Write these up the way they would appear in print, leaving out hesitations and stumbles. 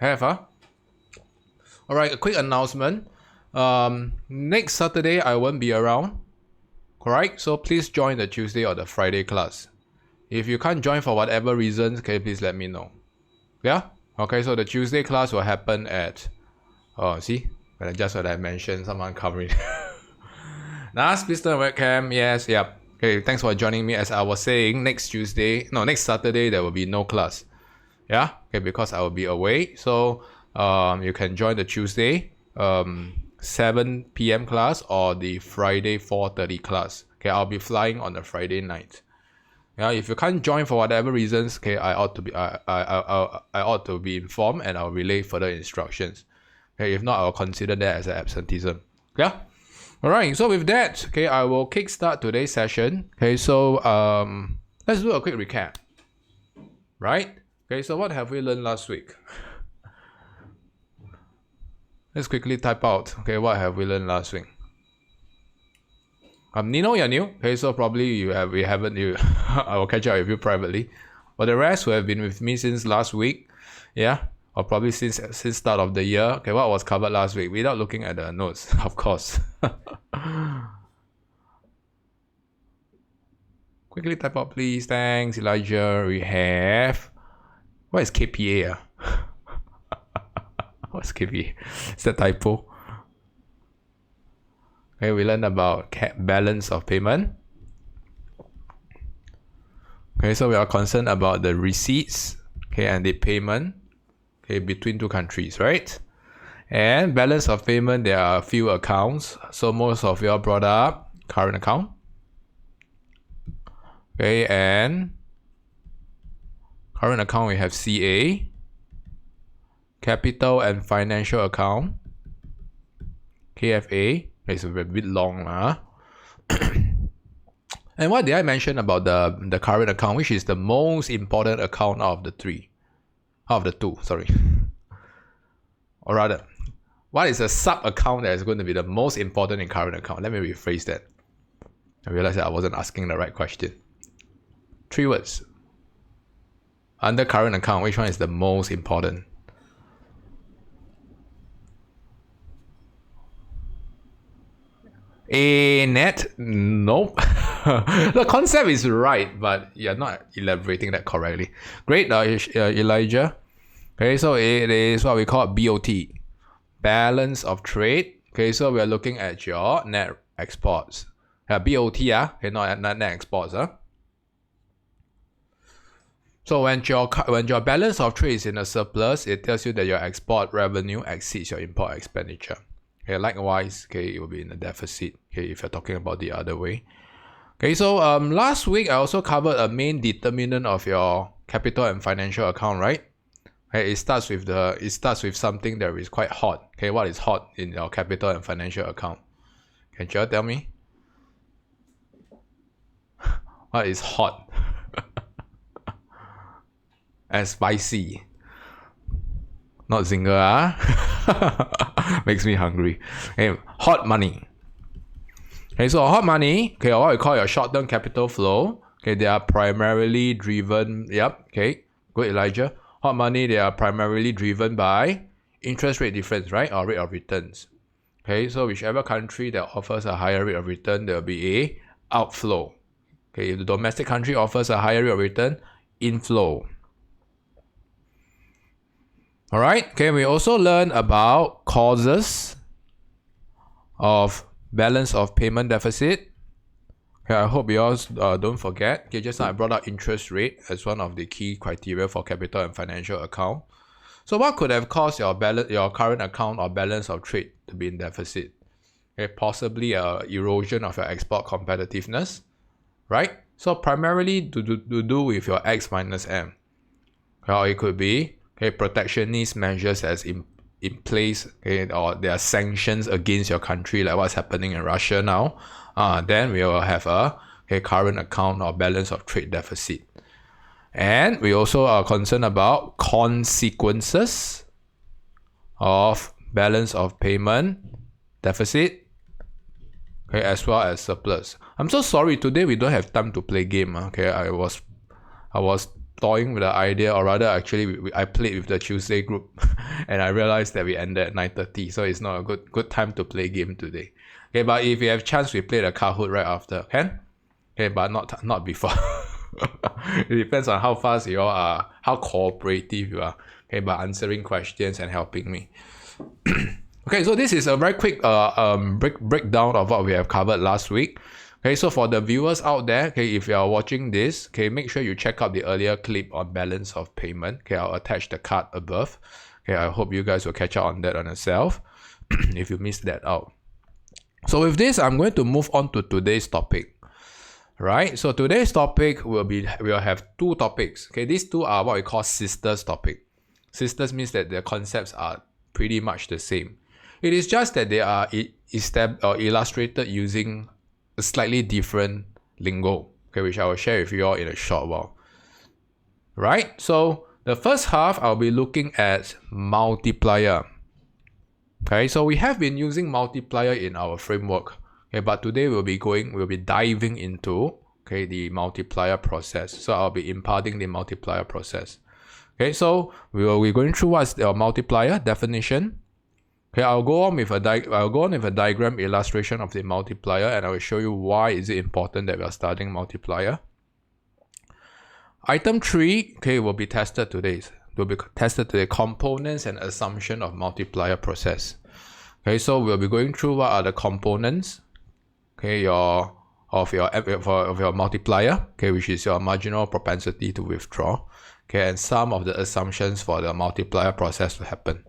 Have, huh? Alright, a quick announcement. Next Saturday, I won't be around. Correct? So please join the Tuesday or the Friday class. If you can't join for whatever reasons, okay, please let me know. Yeah? Okay, so the Tuesday class will happen at... Oh, see? Just what I mentioned, someone covering. Nas, please turn webcam. Yes, yep. Okay, thanks for joining me. As I was saying, next Saturday, there will be no class. Yeah? Okay, because I will be away. So, you can join the Tuesday 7 p.m. class or the Friday 4:30 class. Okay, I'll be flying on the Friday night. Yeah, if you can't join for whatever reasons, okay, I ought to be informed and I'll relay further instructions. Okay, if not, I'll consider that as an absenteeism. Yeah. Alright, so with that, okay, I will kickstart today's session. Okay, so let's do a quick recap. Right? Okay, so what have we learned last week? Let's quickly type out, okay, what have we learned last week? Nino, you're new. Okay, so probably I will catch up with you privately. But the rest who have been with me since last week, yeah, or probably since start of the year. Okay, what was covered last week? Without looking at the notes, of course. Quickly type out, please. Thanks, Elijah. We have... What is KPA? What's KPA? It's the typo. Okay, we learned about balance of payment. Okay, so we are concerned about the receipts, okay, and the payment, okay, between two countries, right? And balance of payment, there are a few accounts. So most of you all brought up current account. Okay, and current account we have CA, capital and financial account, KFA. It's a bit long, huh? And what did I mention about the current account, which is the most important account of the two, sorry. Or rather, what is a sub account that is going to be the most important in current account? Let me rephrase that. I realized that I wasn't asking the right question. 3 words. Under current account, which one is the most important? A net? Nope. The concept is right, but you're not elaborating that correctly. Great, Elijah. Okay, so it is what we call BOT, balance of trade. Okay, so we are looking at your net exports. BOT, okay, not net exports. So when your balance of trade is in a surplus, it tells you that your export revenue exceeds your import expenditure. Okay, likewise, okay, it will be in a deficit, okay, if you're talking about the other way. Okay, so last week I also covered a main determinant of your capital and financial account, right? Okay, it starts with something that is quite hot. Okay, what is hot in your capital and financial account? Can you tell me? What is hot? And spicy. Not zinger, makes me hungry. Okay, hot money. Okay, so hot money, okay, or what we call your short-term capital flow. Okay, they are primarily driven. Yep. Okay, good, Elijah. Hot money, they are primarily driven by interest rate difference, right, or rate of returns. Okay, so whichever country that offers a higher rate of return, there will be a outflow. Okay, if the domestic country offers a higher rate of return, inflow. Alright, okay, we also learned about causes of balance of payment deficit. Okay, I hope you all don't forget. Okay, just now I brought up interest rate as one of the key criteria for capital and financial account. So what could have caused your current account or balance of trade to be in deficit? Okay, possibly erosion of your export competitiveness, right? So primarily to do with your X minus M. Or it could be protectionist measures as in place, okay, or there are sanctions against your country, like what's happening in Russia now. Then we will have a current account or balance of trade deficit. And we also are concerned about consequences of balance of payment deficit, okay, as well as surplus. I'm so sorry, today we don't have time to play game. Okay, I was toying with the idea, or rather actually I played with the Tuesday group and I realized that we ended at 9:30, so it's not a good time to play game today. Okay, but if you have chance, we play the Kahoot right after, can? Okay, but not before. It depends on how fast you all are, how cooperative you are. Okay, by answering questions and helping me. Okay, so this is a very quick breakdown of what we have covered last week. Okay, so for the viewers out there, okay, if you are watching this, okay, make sure you check out the earlier clip on balance of payment. Okay, I'll attach the card above. Okay, I hope you guys will catch up on that on yourself if you missed that out. So with this, I'm going to move on to today's topic. Right, so today's topic we'll have two topics. Okay, these two are what we call sisters topic. Sisters means that their concepts are pretty much the same. It is just that they are illustrated using a slightly different lingo, okay, which I will share with you all in a short while. Right, so the first half I'll be looking at multiplier. Okay, so we have been using multiplier in our framework. Okay, but today we'll be diving into, okay, the multiplier process. So I'll be imparting the multiplier process. Okay, so we're going through what's the multiplier definition. Okay, I'll go on with a diagram illustration of the multiplier, and I will show you why is it important that we are studying multiplier. Item 3, okay, will be tested today. Components and assumption of multiplier process. Okay, so we'll be going through what are the components, okay, of your multiplier, okay, which is your marginal propensity to withdraw, okay, and some of the assumptions for the multiplier process to happen.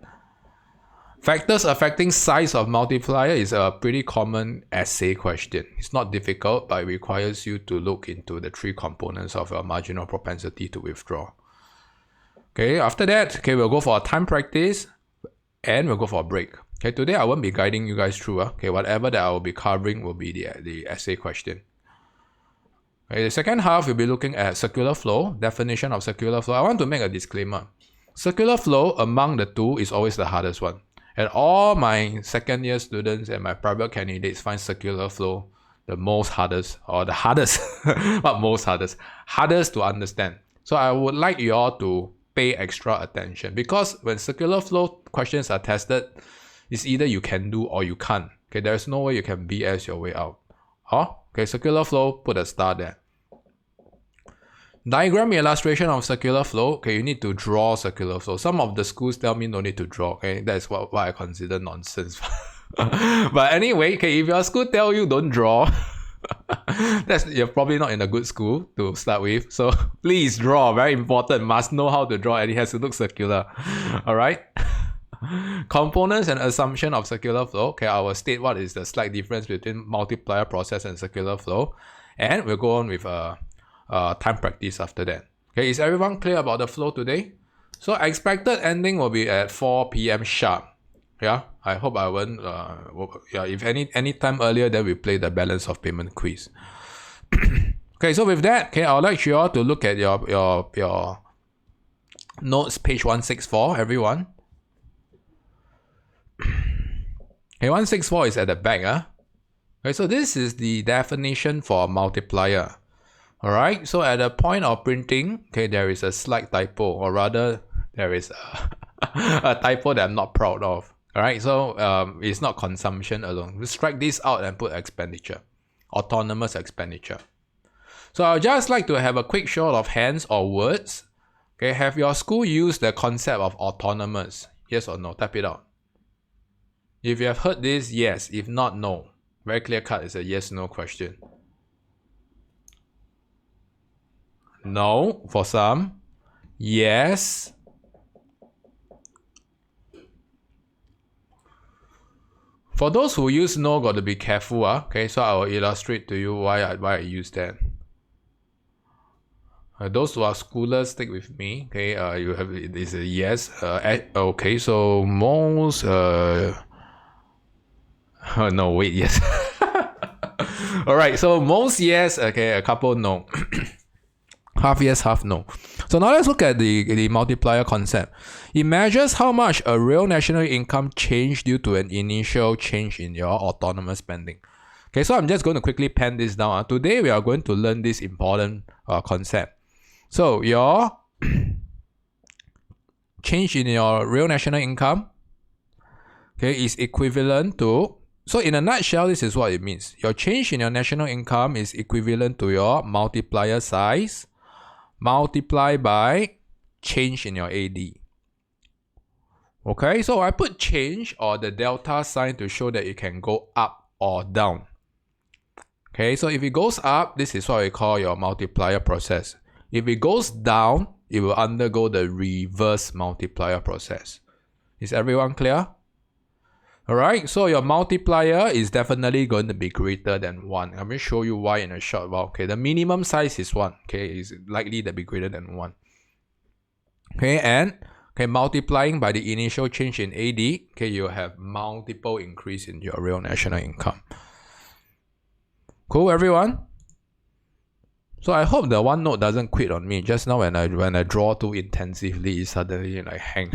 Factors affecting size of multiplier is a pretty common essay question. It's not difficult, but it requires you to look into the 3 components of your marginal propensity to withdraw. Okay, after that, okay, we'll go for a time practice and we'll go for a break. Okay, today I won't be guiding you guys through. Okay, whatever that I will be covering will be the essay question. Okay, the second half we'll be looking at circular flow, definition of circular flow. I want to make a disclaimer. Circular flow among the two is always the hardest one. And all my second year students and my private candidates find circular flow the most hardest, or the hardest, not most hardest, hardest to understand. So I would like you all to pay extra attention, because when circular flow questions are tested, it's either you can do or you can't. Okay, there's no way you can BS your way out. Okay, circular flow, put a star there. Diagram illustration of circular flow. Okay, you need to draw circular flow. Some of the schools tell me no need to draw. Okay, that's what I consider nonsense. But anyway, okay, if your school tell you don't draw, you're probably not in a good school to start with. So please draw, very important. Must know how to draw, and it has to look circular. All right. Components and assumption of circular flow. Okay, I will state what is the slight difference between multiplier process and circular flow, and we'll go on with time practice after that. Okay, is everyone clear about the flow today? So expected ending will be at 4 p.m. sharp. Yeah, I hope I won't. If any time earlier, then we play the balance of payment quiz. Okay, so with that, okay, I would like you all to look at your notes, page 164, everyone. Okay, 164 is at the back. Okay, so this is the definition for multiplier. Alright, so at the point of printing, okay, there is a slight typo, or rather, there is a typo that I'm not proud of. Alright, so it's not consumption alone. We'll strike this out and put expenditure, autonomous expenditure. So I'd just like to have a quick show of hands or words. Okay, have your school used the concept of autonomous? Yes or no? Type it out. If you have heard this, yes. If not, no. Very clear cut. It's a yes/no question. No for some. Yes. For those who use no, got to be careful. Okay, so I will illustrate to you why I use that. Those who are schoolers, stick with me. Okay, you have this a yes. Okay, so most no, wait, yes. Alright, so most yes, okay, a couple no. Half yes, half no. So now let's look at the multiplier concept. It measures how much a real national income changed due to an initial change in your autonomous spending. Okay, so I'm just going to quickly pen this down. Today we are going to learn this important concept. So your change in your real national income, okay, is equivalent to, so in a nutshell, this is what it means. Your change in your national income is equivalent to your multiplier size multiplied by change in your AD. Okay, so I put change or the delta sign to show that it can go up or down. Okay, so if it goes up, this is what we call your multiplier process. If it goes down, it will undergo the reverse multiplier process. Is everyone clear? Alright, so your multiplier is definitely going to be greater than 1. I'm going to show you why in a short while. Okay, the minimum size is 1. Okay, is likely to be greater than 1. Okay, and multiplying by the initial change in AD, okay, you have multiple increase in your real national income. Cool, everyone? So I hope the OneNote doesn't quit on me. Just now when I draw too intensively, it suddenly like hang.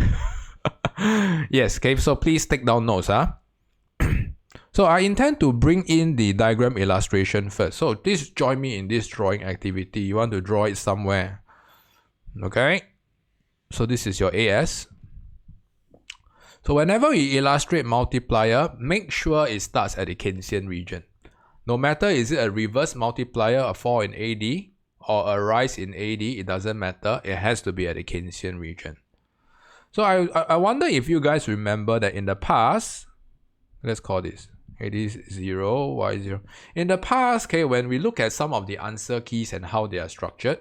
Yes, okay, so please take down notes, huh? So I intend to bring in the diagram illustration first. So please join me in this drawing activity. You want to draw it somewhere. Okay? So this is your AS. So whenever you illustrate multiplier, make sure it starts at the Keynesian region. No matter is it a reverse multiplier, a fall in AD, or a rise in AD, it doesn't matter. It has to be at the Keynesian region. So I wonder if you guys remember that in the past, let's call this, okay, this is 0, y0. In the past, okay, when we look at some of the answer keys and how they are structured,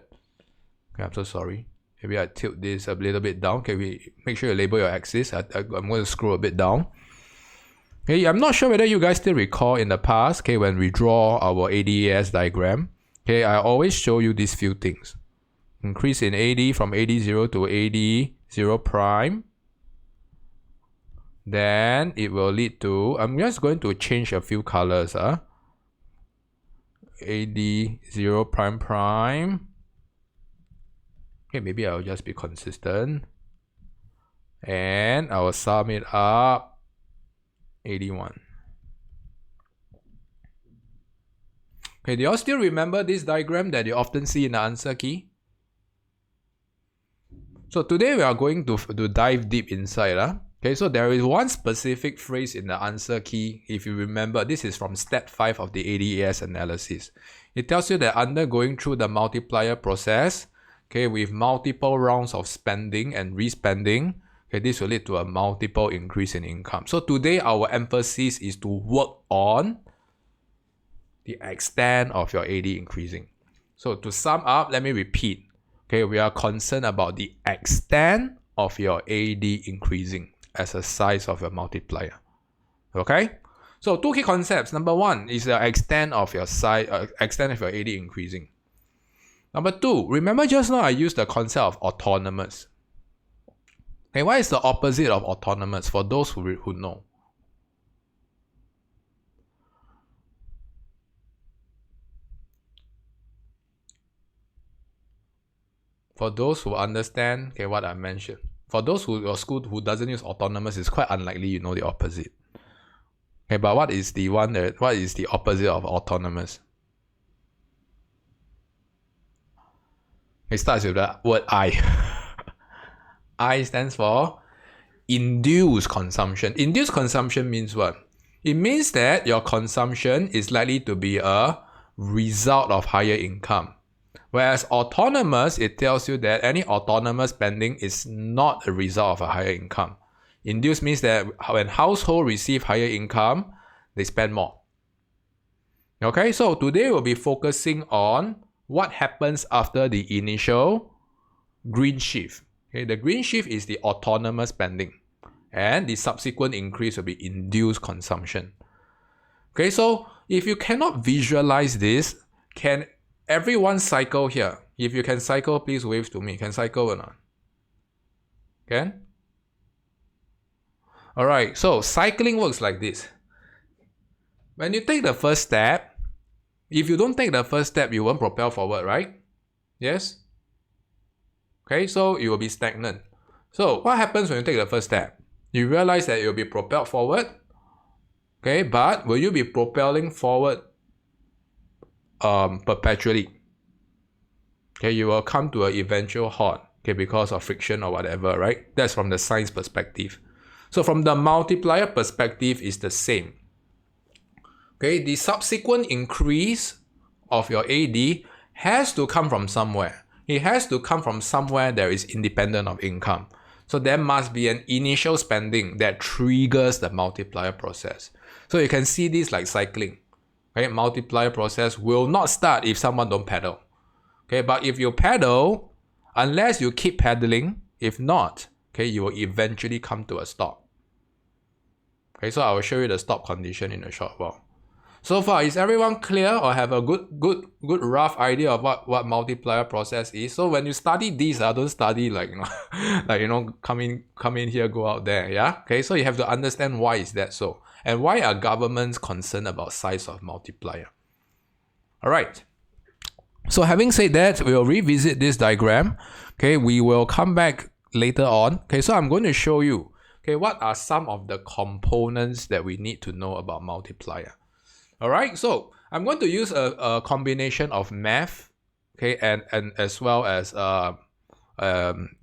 okay, I'm so sorry. Maybe I tilt this a little bit down. Okay, we make sure you label your axis. I'm going to scroll a bit down. Okay, I'm not sure whether you guys still recall in the past, okay, when we draw our ADAS diagram, okay, I always show you these few things. Increase in AD from AD0 to AD0 prime. Then it will lead to, I'm just going to change a few colors. AD0 prime prime. Okay, maybe I'll just be consistent. And I will sum it up. 81. Okay, do you all still remember this diagram that you often see in the answer key? So today we are going to dive deep inside. Okay, so there is one specific phrase in the answer key. If you remember, this is from step 5 of the ADAS analysis. It tells you that undergoing through the multiplier process, okay, with multiple rounds of spending and respending, okay, this will lead to a multiple increase in income. So today our emphasis is to work on the extent of your AD increasing. So to sum up, let me repeat. Okay, we are concerned about the extent of your AD increasing as a size of your multiplier. Okay, so two key concepts. Number one is the extent of your extent of your AD increasing. Number two, remember just now I used the concept of autonomous. Okay, what is the opposite of autonomous for those who know? For those who understand, okay, what I mentioned. For those your school who doesn't use autonomous, it's quite unlikely you know the opposite. Okay, but what is the opposite of autonomous? It starts with the word I. I stands for induced consumption. Induced consumption means what? It means that your consumption is likely to be a result of higher income. Whereas autonomous, it tells you that any autonomous spending is not a result of a higher income. Induced means that when households receive higher income, they spend more. Okay, so today we'll be focusing on what happens after the initial green shift. Okay, the green shift is the autonomous spending, and the subsequent increase will be induced consumption. Okay, so if you cannot visualize this, can everyone cycle here? If you can cycle, please wave to me. Can cycle or not? Can? Alright, so cycling works like this. When you take the first step, if you don't take the first step, you won't propel forward, right? Yes? Okay, so you will be stagnant. So what happens when you take the first step? You realize that you'll be propelled forward. Okay, but will you be propelling forward perpetually? Okay, you will come to an eventual halt. okay, because of friction or whatever, right? That's from the science perspective. So from the multiplier perspective, is the same. Okay, the subsequent increase of your AD has to come from somewhere. It has to come from somewhere that is independent of income. So there must be an initial spending that triggers the multiplier process. So you can see this like cycling. Okay, multiplier process will not start if someone don't pedal. Okay, but if you pedal, unless you keep pedaling, if not, okay, you will eventually come to a stop. Okay, so I will show you the stop condition in a short while. So far, is everyone clear or have a good rough idea of what multiplier process is? So when you study these, don't study like, come in here, go out there, yeah? Okay, so you have to understand why is that so. And why are governments concerned about size of multiplier? All right. So having said that, we'll revisit this diagram. Okay, we will come back later on. Okay, so I'm going to show you, okay, what are some of the components that we need to know about multiplier. All right, so I'm going to use a combination of math, okay, and as well as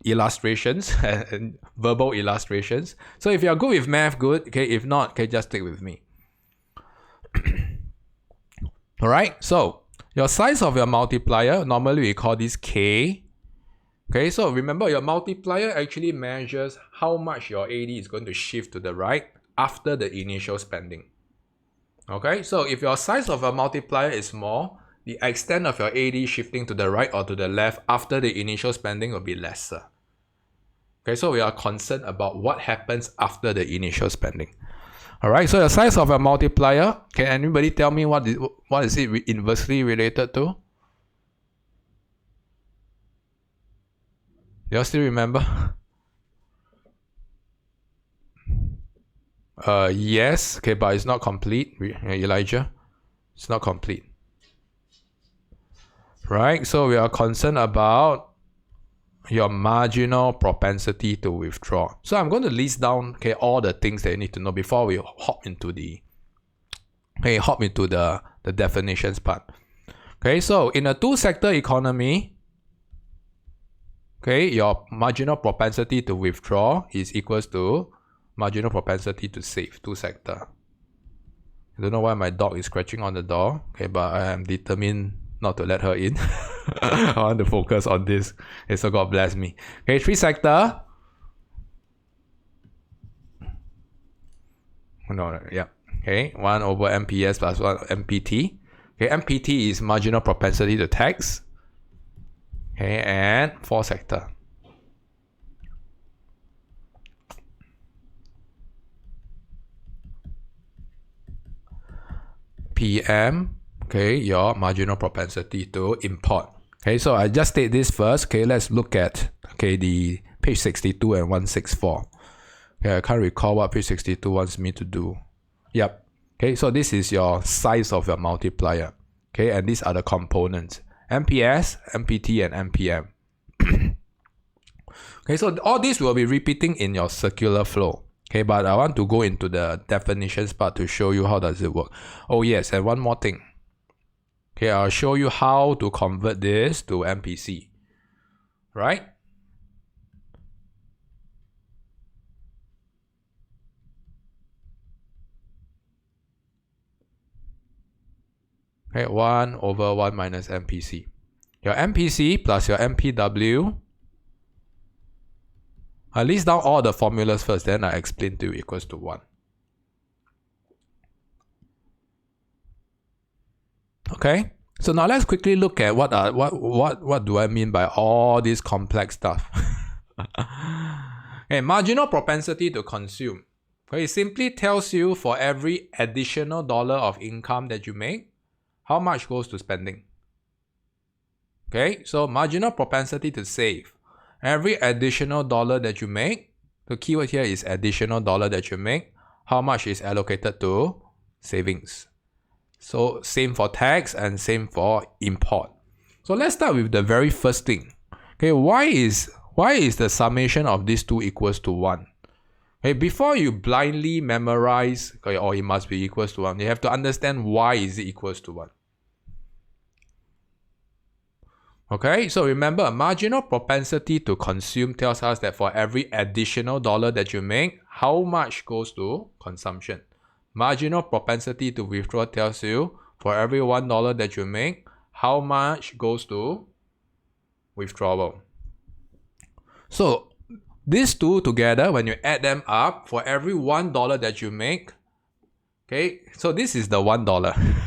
illustrations and verbal illustrations. So if you're good with math, good. Okay, if not, okay, just stick with me. All right, so your size of your multiplier, normally we call this K. Okay, so remember your multiplier actually measures how much your AD is going to shift to the right after the initial spending. Okay, so if your size of a multiplier is small, the extent of your AD shifting to the right or to the left after the initial spending will be lesser. Okay, so we are concerned about what happens after the initial spending. All right, so the size of a multiplier, can anybody tell me what is it inversely related to? You all still remember? Yes, okay, but it's not complete, Elijah. It's not complete. Right, so we are concerned about your marginal propensity to withdraw. So I'm going to list down, okay, all the things that you need to know before we hop into the definitions part. Okay, so in a two-sector economy, okay, your marginal propensity to withdraw is equals to marginal propensity to save, two-sector. I don't know why my dog is scratching on the door, okay, but I am determined not to let her in. I want to focus on this. Okay, so God bless me. Okay, three-sector. No, yeah. Okay, 1 over MPS plus 1 MPT. Okay, MPT is marginal propensity to tax. Okay, and four-sector. PM, okay, your marginal propensity to import. Okay, so I just state this first. Okay, let's look at, okay, the page 62 and 164. Okay, I can't recall what page 62 wants me to do. Yep. Okay, so this is your size of your multiplier. Okay, and these are the components: MPS, MPT, and MPM. Okay, so all these will be repeating in your circular flow. Okay, but I want to go into the definitions part to show you how does it work. Oh yes, and one more thing. Okay, I'll show you how to convert this to MPC. Right? Okay, 1 over 1 minus MPC. Your MPC plus your MPW. I list down all the formulas first, then I explain to you equals to 1. Okay, so now let's quickly look at what do I mean by all this complex stuff. Okay, marginal propensity to consume. Okay, it simply tells you for every additional dollar of income that you make, how much goes to spending. Okay, so marginal propensity to save. Every additional dollar that you make, the keyword here is additional dollar that you make, how much is allocated to savings. So same for tax and same for import. So let's start with the very first thing. Okay, why is the summation of these two equals to 1? Okay, before you blindly memorize, okay, or it must be equals to 1, you have to understand why is it equals to 1. Okay, so remember, a marginal propensity to consume tells us that for every additional dollar that you make, how much goes to consumption. Marginal propensity to withdraw tells you for every $1 that you make, how much goes to withdrawal. So these two together, when you add them up, for every $1 that you make, okay, so this is the $1.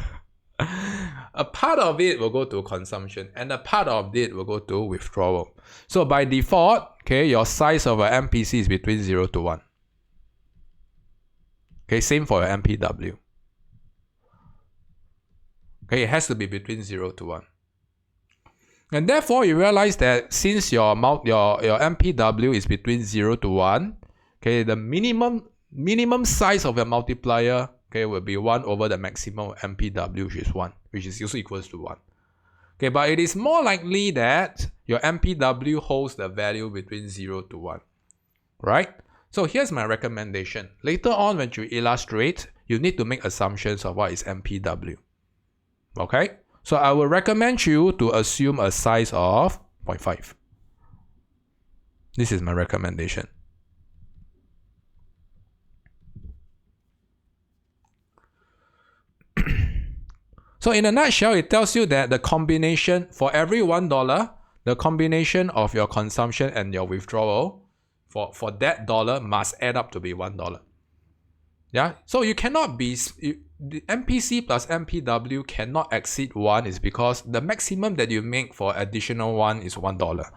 A part of it will go to consumption and a part of it will go to withdrawal. So by default, okay, your size of an MPC is between 0 to 1. Okay, same for your MPW. Okay, it has to be between 0 to 1. And therefore, you realize that since your MPW is between 0 to 1, okay, the minimum size of your multiplier, okay, will be 1 over the maximum MPW, which is 1, which is also equals to 1. Okay, but it is more likely that your MPW holds the value between 0 to 1, right? So here's my recommendation. Later on, when you illustrate, you need to make assumptions of what is MPW. Okay? So I will recommend you to assume a size of 0.5. This is my recommendation. So in a nutshell, it tells you that the combination, for every $1, the combination of your consumption and your withdrawal for that dollar must add up to be $1. Yeah, so you cannot be, the MPC plus MPW cannot exceed 1 is because the maximum that you make for additional 1 is $1.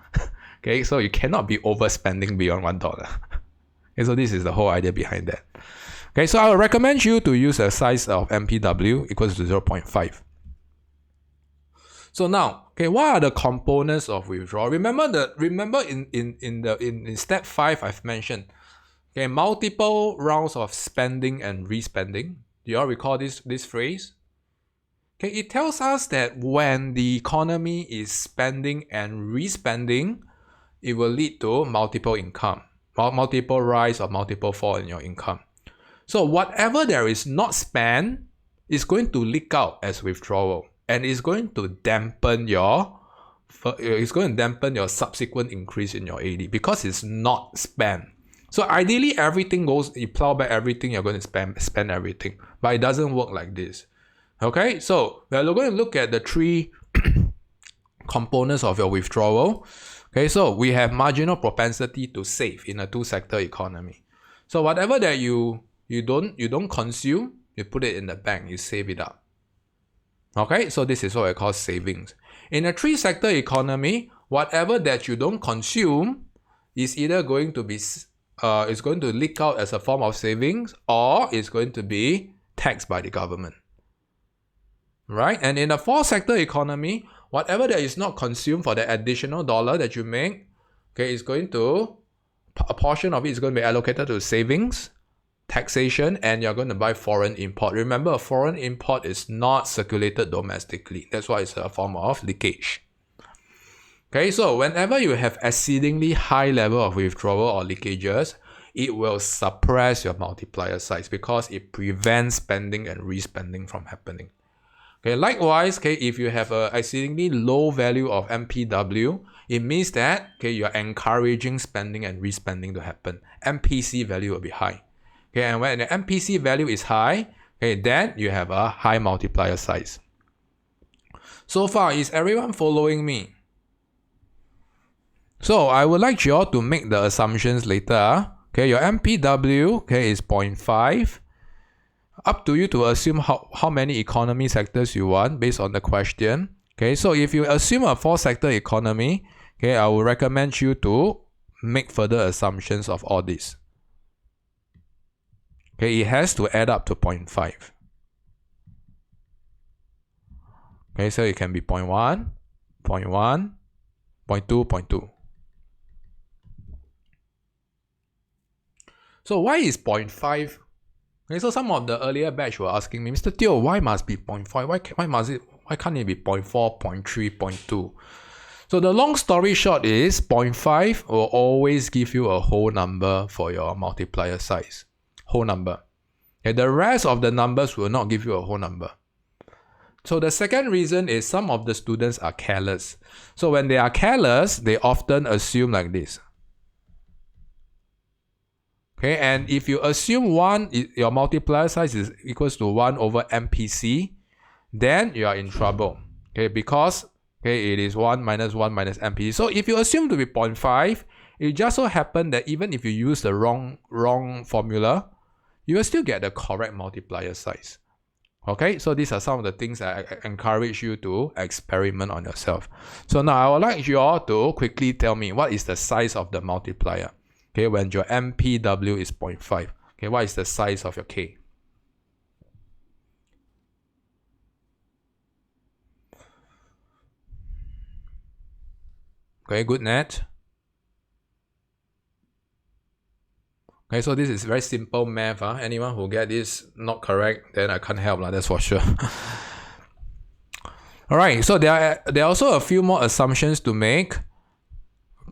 Okay, so you cannot be overspending beyond $1. Okay, so this is the whole idea behind that. Okay, so I would recommend you to use a size of MPW equals to 0.5. So now, okay, what are the components of withdrawal? Remember in step 5 I've mentioned, okay, multiple rounds of spending and respending. Do you all recall this phrase? Okay, it tells us that when the economy is spending and respending, it will lead to multiple income, multiple rise or multiple fall in your income. So whatever there is not spent is going to leak out as withdrawal, and is going to dampen your subsequent increase in your AD because it's not spent. So ideally, everything goes, you plow back everything, you're going to spend everything, but it doesn't work like this. Okay, so we're going to look at the 3 components of your withdrawal. Okay, so we have marginal propensity to save in a 2-sector economy. So whatever that you don't consume, you put it in the bank, you save it up. Okay, so this is what I call savings. In a 3-sector economy, whatever that you don't consume is either going to be is going to leak out as a form of savings, or is going to be taxed by the government. Right? And in a 4-sector economy, whatever that is not consumed for the additional dollar that you make, okay, is going to, a portion of it is going to be allocated to savings, taxation, and you're going to buy foreign import. Remember, a foreign import is not circulated domestically. That's why it's a form of leakage. Okay, so whenever you have exceedingly high level of withdrawal or leakages, it will suppress your multiplier size because it prevents spending and respending from happening. Okay, likewise, okay, if you have an exceedingly low value of MPW, it means that, okay, you're encouraging spending and respending to happen. MPC value will be high. Okay, and when the MPC value is high, okay, then you have a high multiplier size. So far, is everyone following me? So I would like you all to make the assumptions later. Okay, your MPW, okay, is 0.5. Up to you to assume how many economy sectors you want based on the question. Okay, so if you assume a 4-sector economy, okay, I would recommend you to make further assumptions of all this. Okay, it has to add up to 0.5. Okay, so it can be 0.1, 0.1, 0.2, 0.2. So why is 0.5? Okay, so some of the earlier batch were asking me, Mr. Teo, why must be 0.5? Why can't it be 0.4, 0.3, 0.2? So the long story short is 0.5 will always give you a whole number for your multiplier size. Whole number. Okay, the rest of the numbers will not give you a whole number. So the second reason is some of the students are careless. So when they are careless, they often assume like this. Okay, and if you assume your multiplier size is equals to 1 over MPC, then you are in trouble. Okay, because it is 1 minus MPC. So if you assume to be 0.5, it just so happens that even if you use the wrong formula, you will still get the correct multiplier size. Okay, so these are some of the things that I encourage you to experiment on yourself. So now I would like you all to quickly tell me what is the size of the multiplier. Okay, when your MPW is 0.5. Okay, what is the size of your K? Okay, good, Nat. Okay, so this is very simple math. Anyone who get this not correct, then I can't help, that's for sure. Alright, so there are also a few more assumptions to make.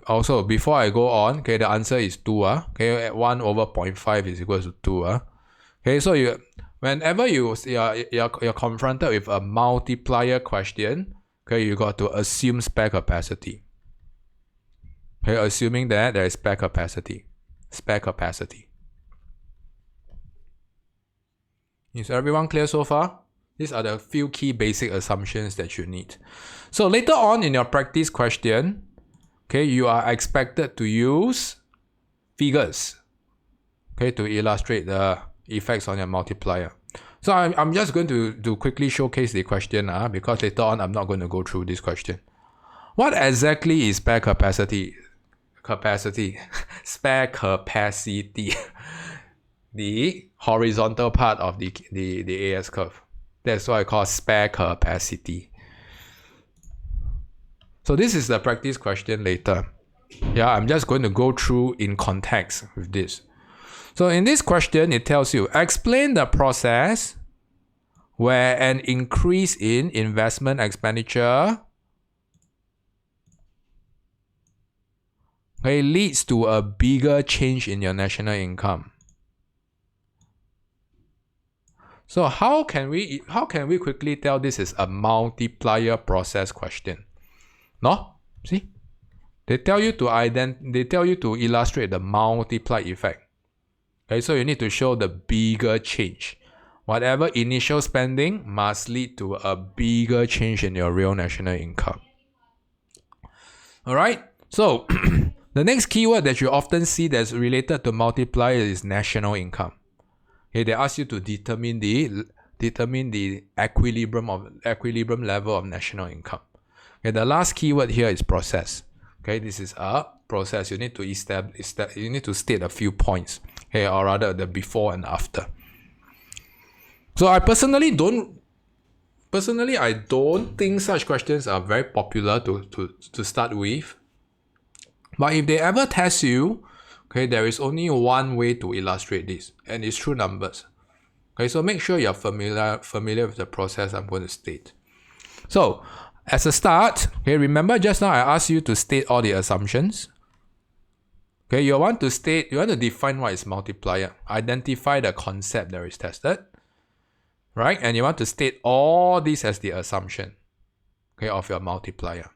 Also, before I go on, okay, the answer is 2. Okay, 1 over 0.5 is equal to 2. Okay, so whenever you're confronted with a multiplier question, okay, you got to assume spare capacity. Okay, assuming that there is spare capacity. Is everyone clear so far? These are the few key basic assumptions that you need. So later on in your practice question, okay, you are expected to use figures, okay, to illustrate the effects on your multiplier. So I'm just going to quickly showcase the question because later on I'm not going to go through this question. What exactly is spare capacity? Spare capacity. The horizontal part of the AS curve. That's what I call spare capacity. So this is the practice question later. Yeah, I'm just going to go through in context with this. So in this question, it tells you, explain the process where an increase in investment expenditure leads to a bigger change in your national income. So how can we quickly tell this is a multiplier process question? No? See? They tell you to illustrate the multiply effect. Okay, so you need to show the bigger change. Whatever initial spending must lead to a bigger change in your real national income. Alright, so the next keyword that you often see that's related to multiplier is national income. Okay, they ask you to determine the equilibrium level of national income. Okay, the last keyword here is process. Okay, this is a process. You need to state a few points. Okay, or rather the before and after. So I personally don't think such questions are very popular to start with. But if they ever test you, okay, there is only one way to illustrate this, and it's through numbers. Okay, so make sure you're familiar with the process I'm going to state. So, as a start, okay, remember just now I asked you to state all the assumptions. Okay, you want to define what is multiplier, identify the concept that is tested, right? And you want to state all this as the assumption, okay, of your multiplier.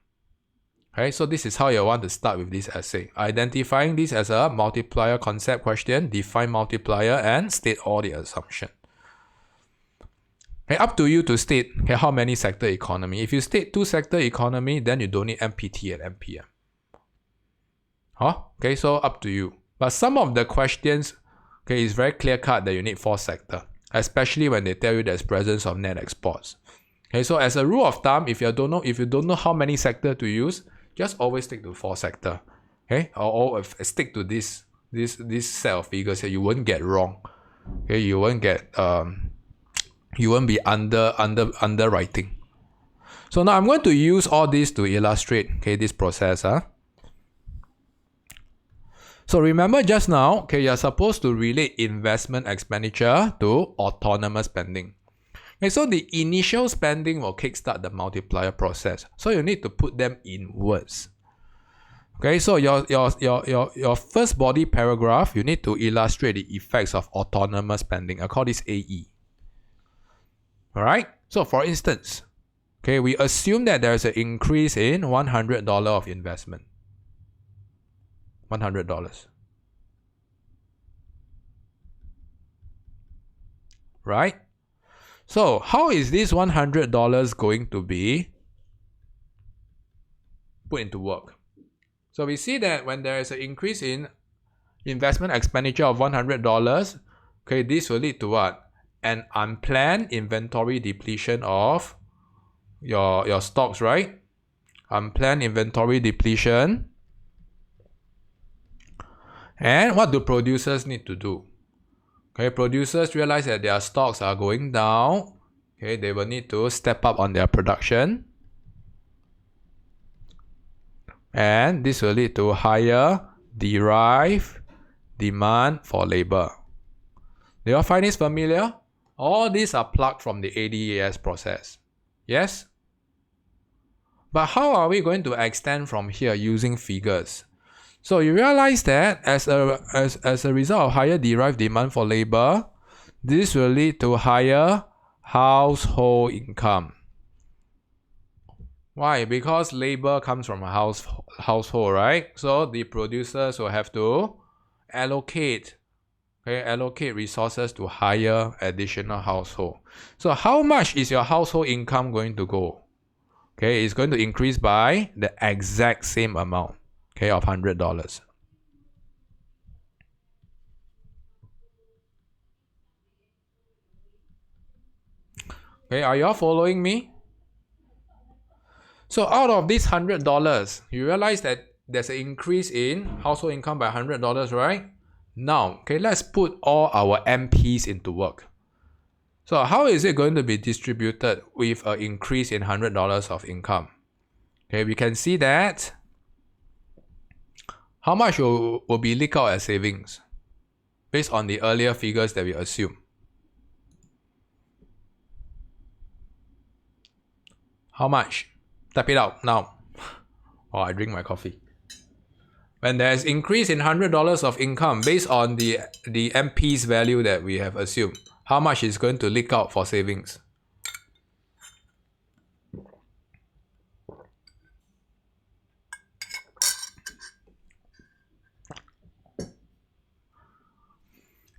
Okay, so this is how you want to start with this essay. Identifying this as a multiplier concept question, define multiplier, and state all the assumption. Okay, up to you to state how many sector economy. If you state 2 sector economy, then you don't need MPT and MPM. Okay, so up to you. But some of the questions, okay, is very clear cut that you need 4 sector, especially when they tell you there's presence of net exports. Okay, so as a rule of thumb, if you don't know how many sector to use, just always stick to 4 sector. Okay, or stick to this set of figures here. You won't get wrong. Okay, you won't be underwriting. So now I'm going to use all this to illustrate this process. So remember just now, okay, you're supposed to relate investment expenditure to autonomous spending. Okay, so the initial spending will kickstart the multiplier process. So you need to put them in words. Okay, so your first body paragraph, you need to illustrate the effects of autonomous spending. I call this AE. Alright, so for instance, Okay, we assume that there's an increase in $100 of investment. $100. Right? So how is this $100 going to be put into work? So we see that when there is an increase in investment expenditure of $100, okay, this will lead to what? An unplanned inventory depletion of your stocks, right? Unplanned inventory depletion. And what do producers need to do? Okay, producers realize that their stocks are going down. Okay, they will need to step up on their production. And this will lead to higher derived demand for labor. Do you all find this familiar? All these are plucked from the ADAS process. Yes? But how are we going to extend from here using figures? So you realize that as a result of higher derived demand for labor, this will lead to higher household income. Why? Because labor comes from a household, right? So the producers will have to allocate resources to hire additional household. So how much is your household income going to go? Okay, it's going to increase by the exact same amount, okay, of $100. Okay, are you all following me? So out of this $100, you realize that there's an increase in household income by $100, right? Now, okay, let's put all our MPs into work. So how is it going to be distributed with an increase in $100 of income? Okay, we can see that how much will be leaked out as savings based on the earlier figures that we assume. How much? Type it out now. Oh, I drink my coffee. When there's increase in $100 of income based on the MP's value that we have assumed, how much is going to leak out for savings?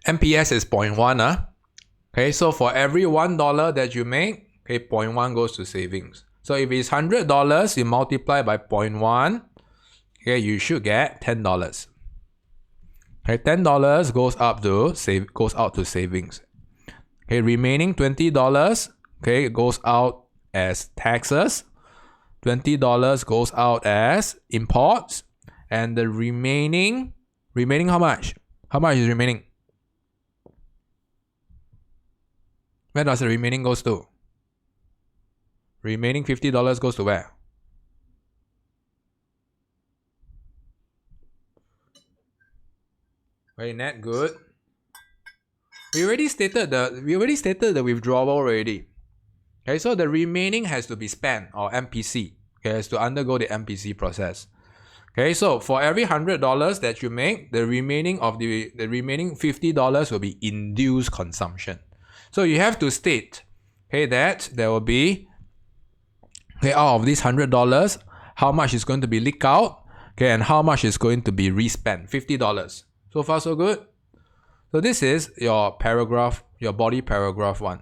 MPS is 0.1. Okay, so for every $1 that you make, okay, 0.1 goes to savings. So if it's $100, you multiply by 0.1, okay, you should get $10. Okay, $10 goes out to savings. Okay, remaining $20, okay, goes out as taxes. $20 goes out as imports, and the remaining how much? How much is remaining? Where does the remaining goes to? Remaining $50 goes to where? Very net, good. We already stated the withdrawal already. Okay, so the remaining has to be spent, or MPC. Okay, has to undergo the MPC process. Okay, so for every $100 that you make, the remaining $50 will be induced consumption. So you have to state, okay, that there will be, okay, out of this $100, how much is going to be leaked out, okay, and how much is going to be respent. $50. So far, so good. So this is your paragraph, your body paragraph 1.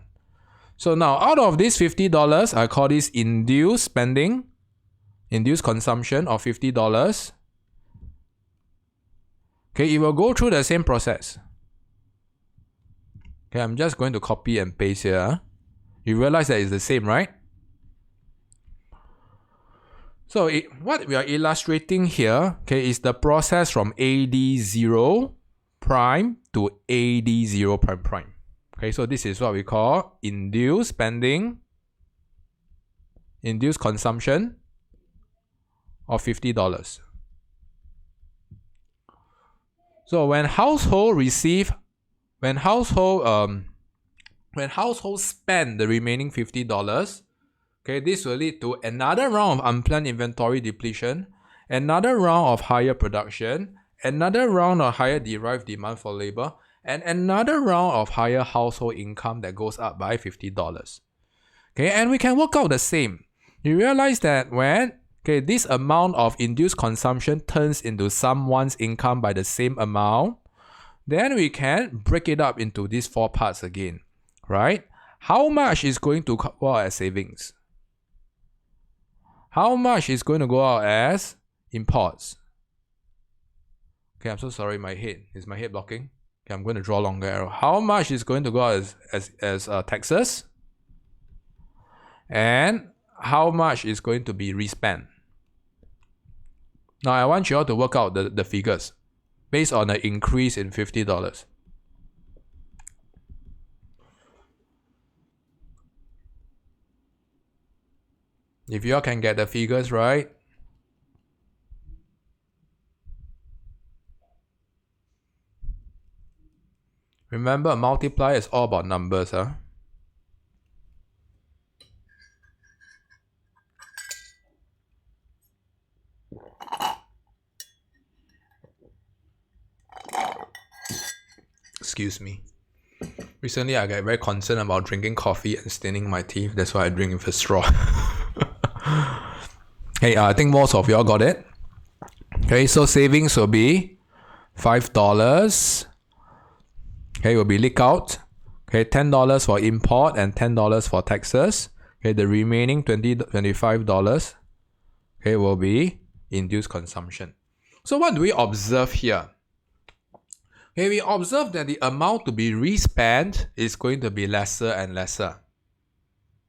So now, out of this $50, I call this induced spending, induced consumption of $50. Okay, it will go through the same process. Okay, I'm just going to copy and paste here. You realize that it's the same, right? So what we are illustrating here, okay, is the process from AD0 prime to AD0 prime prime. Okay, so this is what we call induced spending, induced consumption of $50. So when households spend the remaining $50, okay, this will lead to another round of unplanned inventory depletion, another round of higher production, another round of higher derived demand for labor, and another round of higher household income that goes up by $50. Okay, and we can work out the same. You realize that when this amount of induced consumption turns into someone's income by the same amount, then we can break it up into these 4 parts again, right? How much is going to go out as savings? How much is going to go out as imports? Okay, I'm so sorry, my head. Is my head blocking? Okay, I'm going to draw a longer arrow. How much is going to go out as taxes? And how much is going to be respent? Now, I want you all to work out the figures based on an increase in $50. If you all can get the figures right, remember, a multiplier is all about numbers, huh? Excuse me. Recently, I get very concerned about drinking coffee and staining my teeth. That's why I drink with a straw. Hey, I think most of y'all got it. Okay, so savings will be $5. Okay, will be leak out. Okay, $10 for import and $10 for taxes. Okay, the remaining $25, okay, will be induced consumption. So what do we observe here? Okay, we observe that the amount to be respent is going to be lesser and lesser.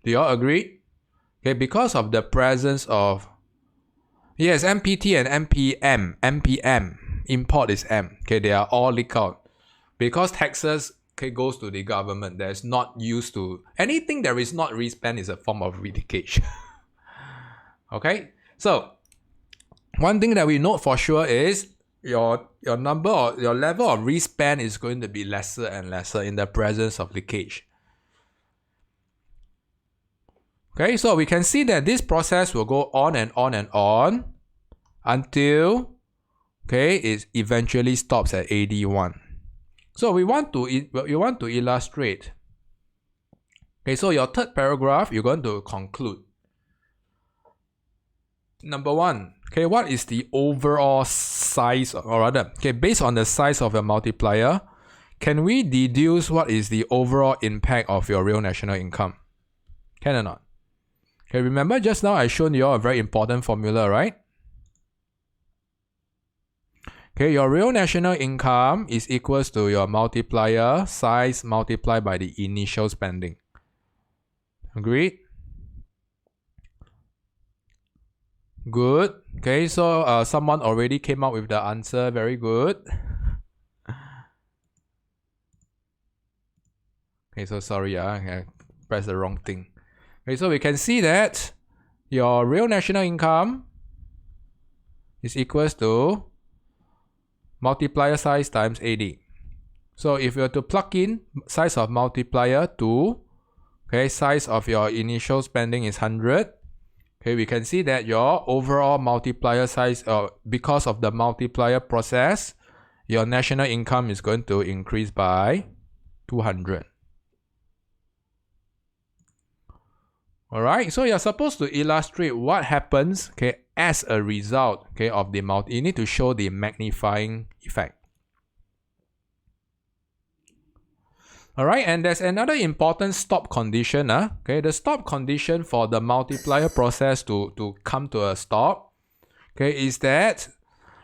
Do you all agree? Okay, because of the presence of, yes, MPT and MPM, import is M. Okay, they are all leaked out. Because taxes, okay, goes to the government, that is not used to, anything that is not respent is a form of leakage. Okay, so one thing that we note for sure is your number or your level of respent is going to be lesser and lesser in the presence of leakage. Okay, so we can see that this process will go on and on and on until, okay, it eventually stops at 81. So we want to illustrate. Okay, so your third paragraph, you're going to conclude. Number 1, okay, what is the overall size, or rather, okay, based on the size of your multiplier, can we deduce what is the overall impact of your real national income? Can or not? Okay, remember just now I shown you all a very important formula, right? Okay, your real national income is equals to your multiplier size multiplied by the initial spending. Agreed? Good. Okay, so someone already came up with the answer. Very good. Okay, so sorry, I pressed the wrong thing. Okay, so we can see that your real national income is equals to multiplier size times 80. So if you were to plug in size of multiplier to, okay, size of your initial spending is 100. Okay, we can see that your overall multiplier size, because of the multiplier process, your national income is going to increase by 200. Alright, so you're supposed to illustrate what happens, okay, as a result, okay, of the you need to show the magnifying effect. Alright, and there's another important stop condition. Okay, the stop condition for the multiplier process to come to a stop, okay, is that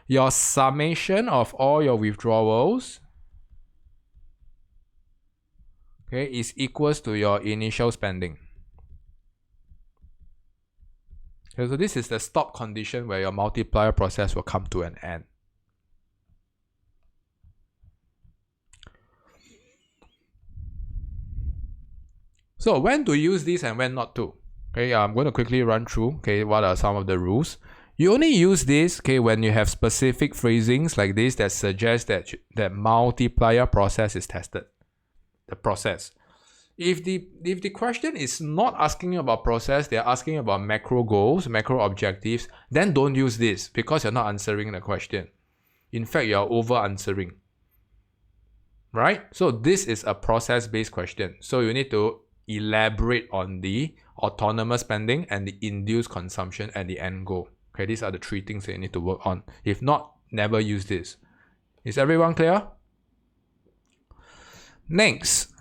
your summation of all your withdrawals, okay, is equals to your initial spending. Okay, so this is the stop condition where your multiplier process will come to an end. So when to use this and when not to? Okay, I'm going to quickly run through, okay, what are some of the rules. You only use this, okay, when you have specific phrasings like this that suggest that that multiplier process is tested. The process. If the question is not asking about process, they're asking about macro goals, macro objectives, then don't use this because you're not answering the question. In fact, you're over answering. Right? So this is a process-based question. So you need to elaborate on the autonomous spending and the induced consumption and the end goal. Okay, these are the three things that you need to work on. If not, never use this. Is everyone clear? Next,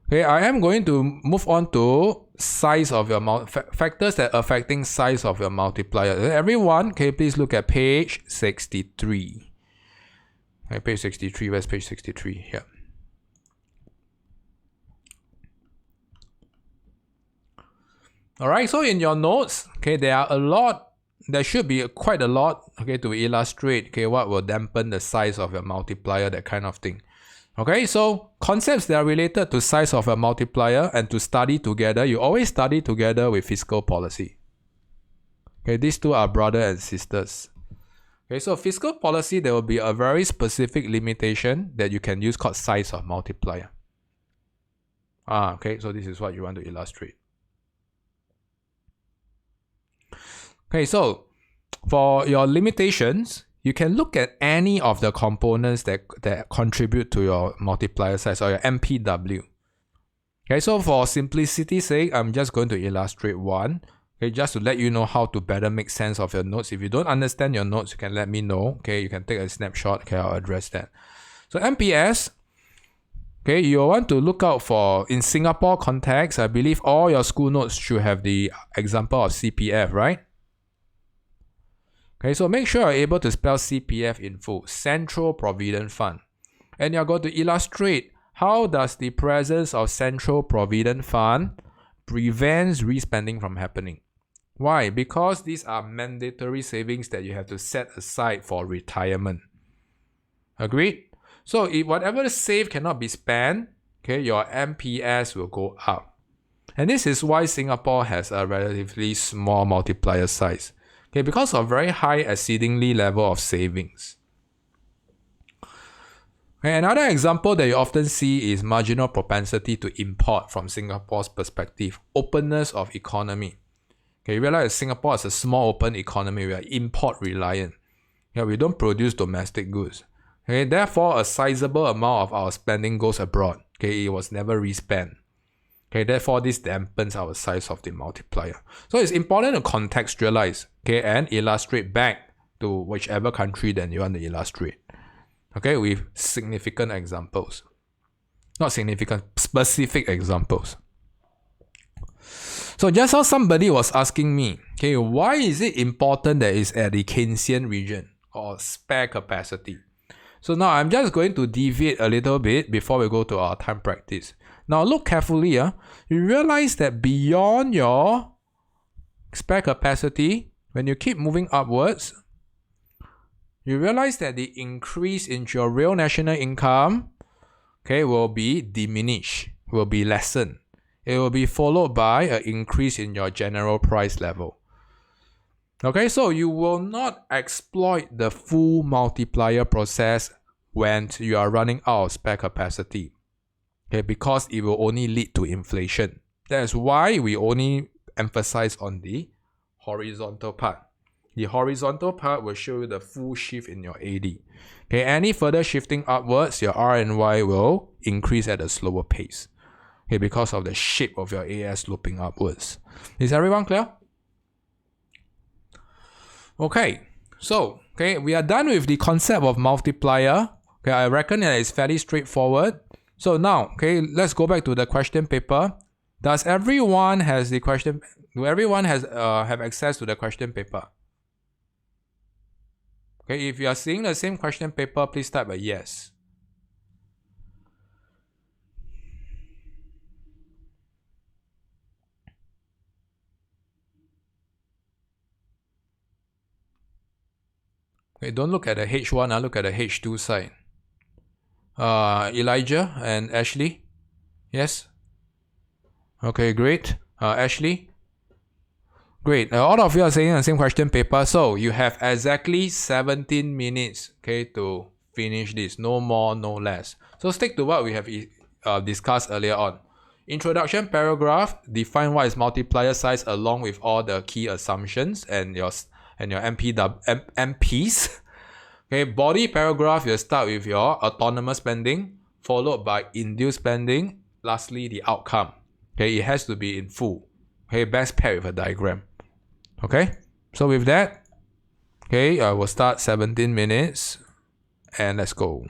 okay, I am going to move on to size of your factors that affecting size of your multiplier. Everyone, okay, please look at page 63. Okay, page 63. Where's page 63? Here. Alright, so in your notes, okay, there should be quite a lot, okay, to illustrate, okay, what will dampen the size of your multiplier, that kind of thing. Okay, so concepts that are related to size of a multiplier and to study together, you always study together with fiscal policy. Okay, these two are brother and sisters. Okay, so fiscal policy, there will be a very specific limitation that you can use called size of multiplier. Okay, so this is what you want to illustrate. Okay, so for your limitations, you can look at any of the components that contribute to your multiplier size or your MPW. Okay, so for simplicity's sake, I'm just going to illustrate one. Okay, just to let you know how to better make sense of your notes. If you don't understand your notes, you can let me know. Okay, you can take a snapshot. Okay, I'll address that. So MPS, okay, you want to look out for, in Singapore context, I believe all your school notes should have the example of CPF, right? Okay, so make sure you're able to spell CPF in full, Central Provident Fund. And you're going to illustrate how does the presence of Central Provident Fund prevents respending from happening. Why? Because these are mandatory savings that you have to set aside for retirement. Agreed? So if whatever is saved cannot be spent, okay, your MPS will go up. And this is why Singapore has a relatively small multiplier size. Okay, because of very high exceedingly level of savings. Okay, another example that you often see is marginal propensity to import from Singapore's perspective, openness of economy. Okay, you realize Singapore is a small open economy, we are import reliant. Okay, we don't produce domestic goods. Okay, therefore a sizable amount of our spending goes abroad. Okay, it was never respent. Okay, therefore this dampens our size of the multiplier. So it's important to contextualize, okay, and illustrate back to whichever country that you want to illustrate. Okay, with significant examples. Not significant, specific examples. So just how somebody was asking me, okay, why is it important that it's at the Keynesian region or spare capacity? So now I'm just going to deviate a little bit before we go to our time practice. Now look carefully, you realize that beyond your spare capacity, when you keep moving upwards, you realize that the increase in your real national income, okay, will be diminished, will be lessened. It will be followed by an increase in your general price level. Okay, so you will not exploit the full multiplier process when you are running out of spare capacity. Okay, because it will only lead to inflation. That's why we only emphasize on the horizontal part. The horizontal part will show you the full shift in your AD. Okay, any further shifting upwards, your RNY will increase at a slower pace. Okay, because of the shape of your AS looping upwards. Is everyone clear? Okay, so we are done with the concept of multiplier. Okay, I reckon that it's fairly straightforward. So now, let's go back to the question paper. Does everyone has the question? Do everyone have access to the question paper? Okay, if you are seeing the same question paper, please type a yes. Okay, don't look at the H1, look at the H2 side. Elijah and Ashley? Yes? Okay, great. Ashley? Great. All of you are saying the same question paper. So you have exactly 17 minutes, to finish this. No more, no less. So stick to what we have discussed earlier on. Introduction paragraph, define what is multiplier size along with all the key assumptions and your MPs. Okay, body paragraph, you start with your autonomous spending, followed by induced spending, lastly the outcome. Okay, it has to be in full. Okay, best paired with a diagram. Okay, so with that, okay, I will start 17 minutes and let's go.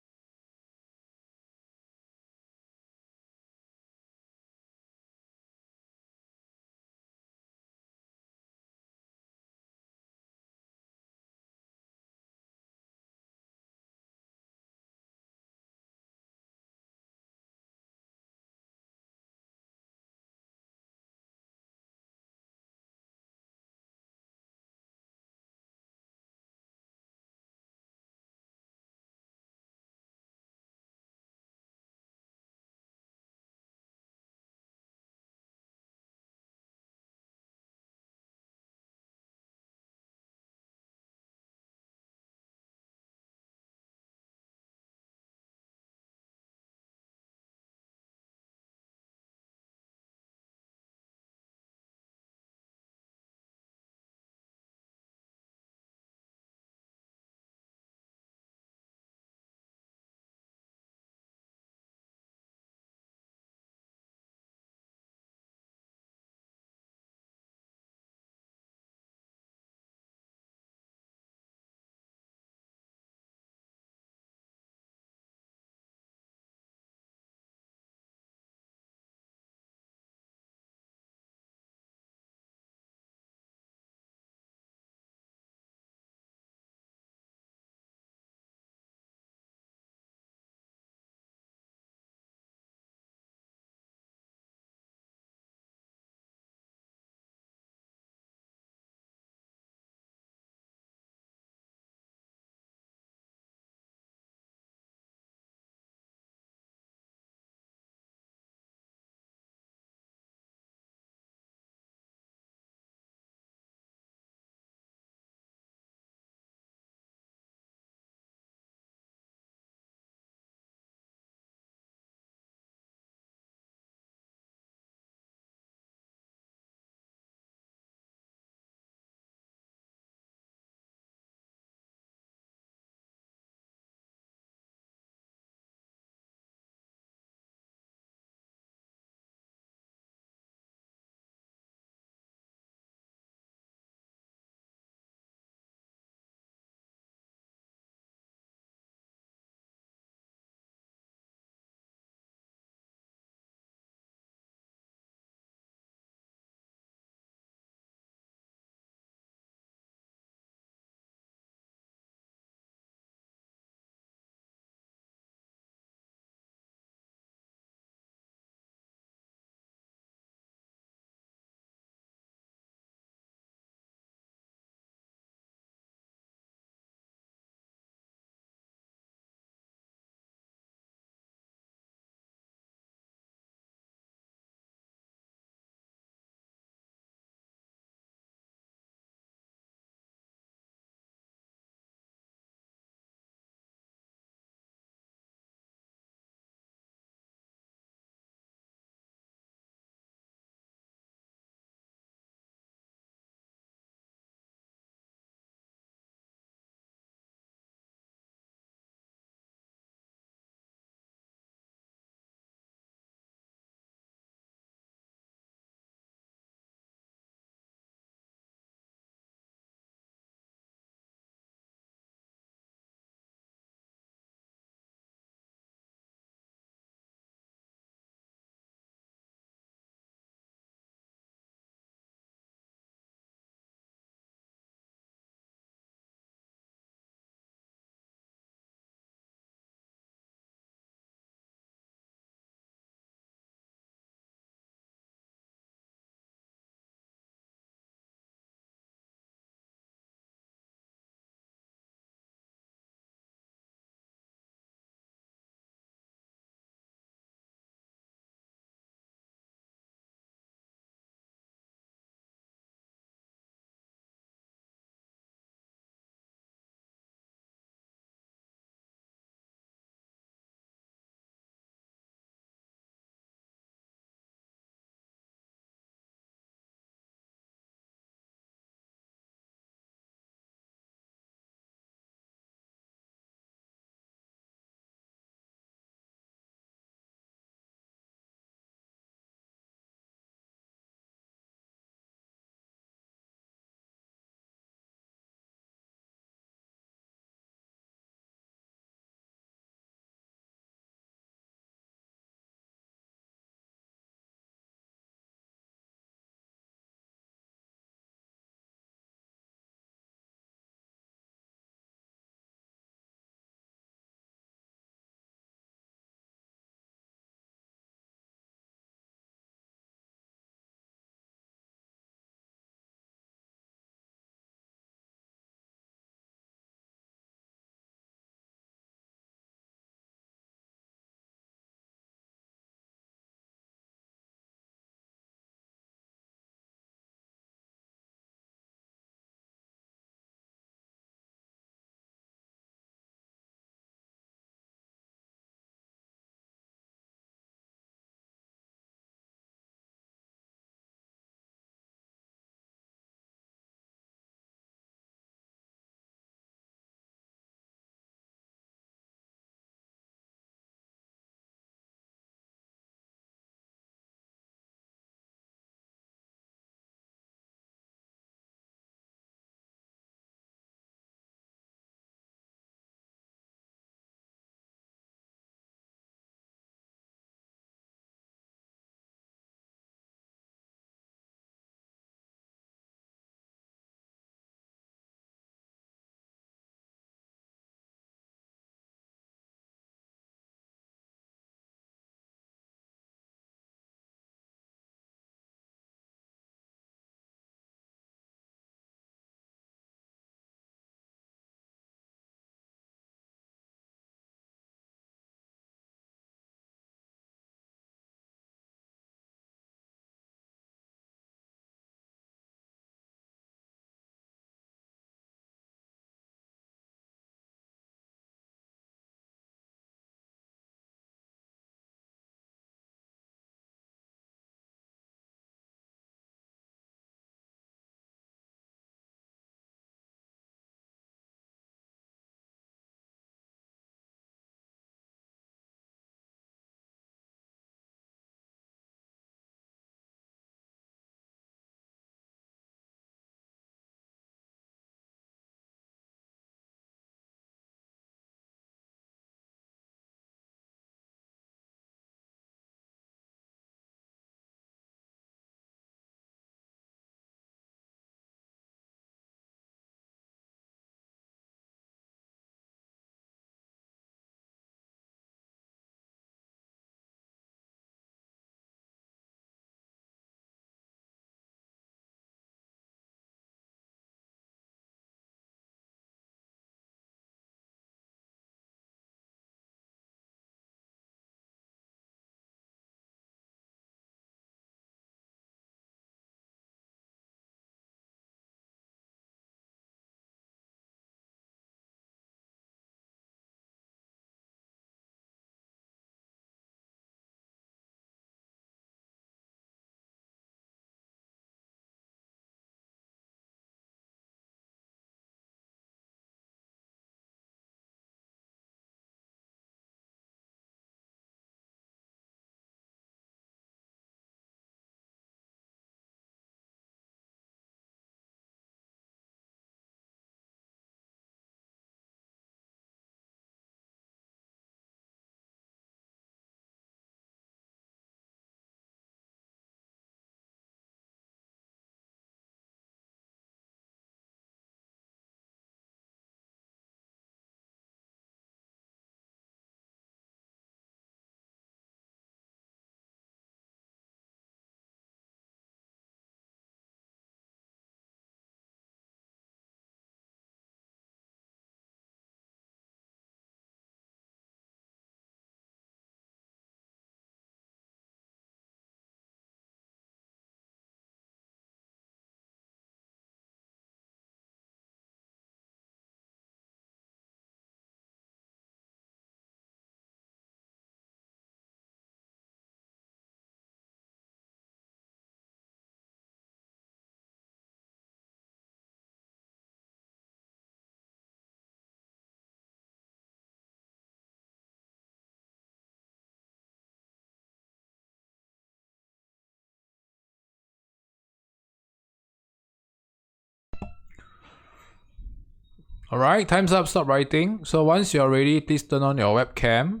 Alright, time's up, stop writing. So once you're ready, please turn on your webcam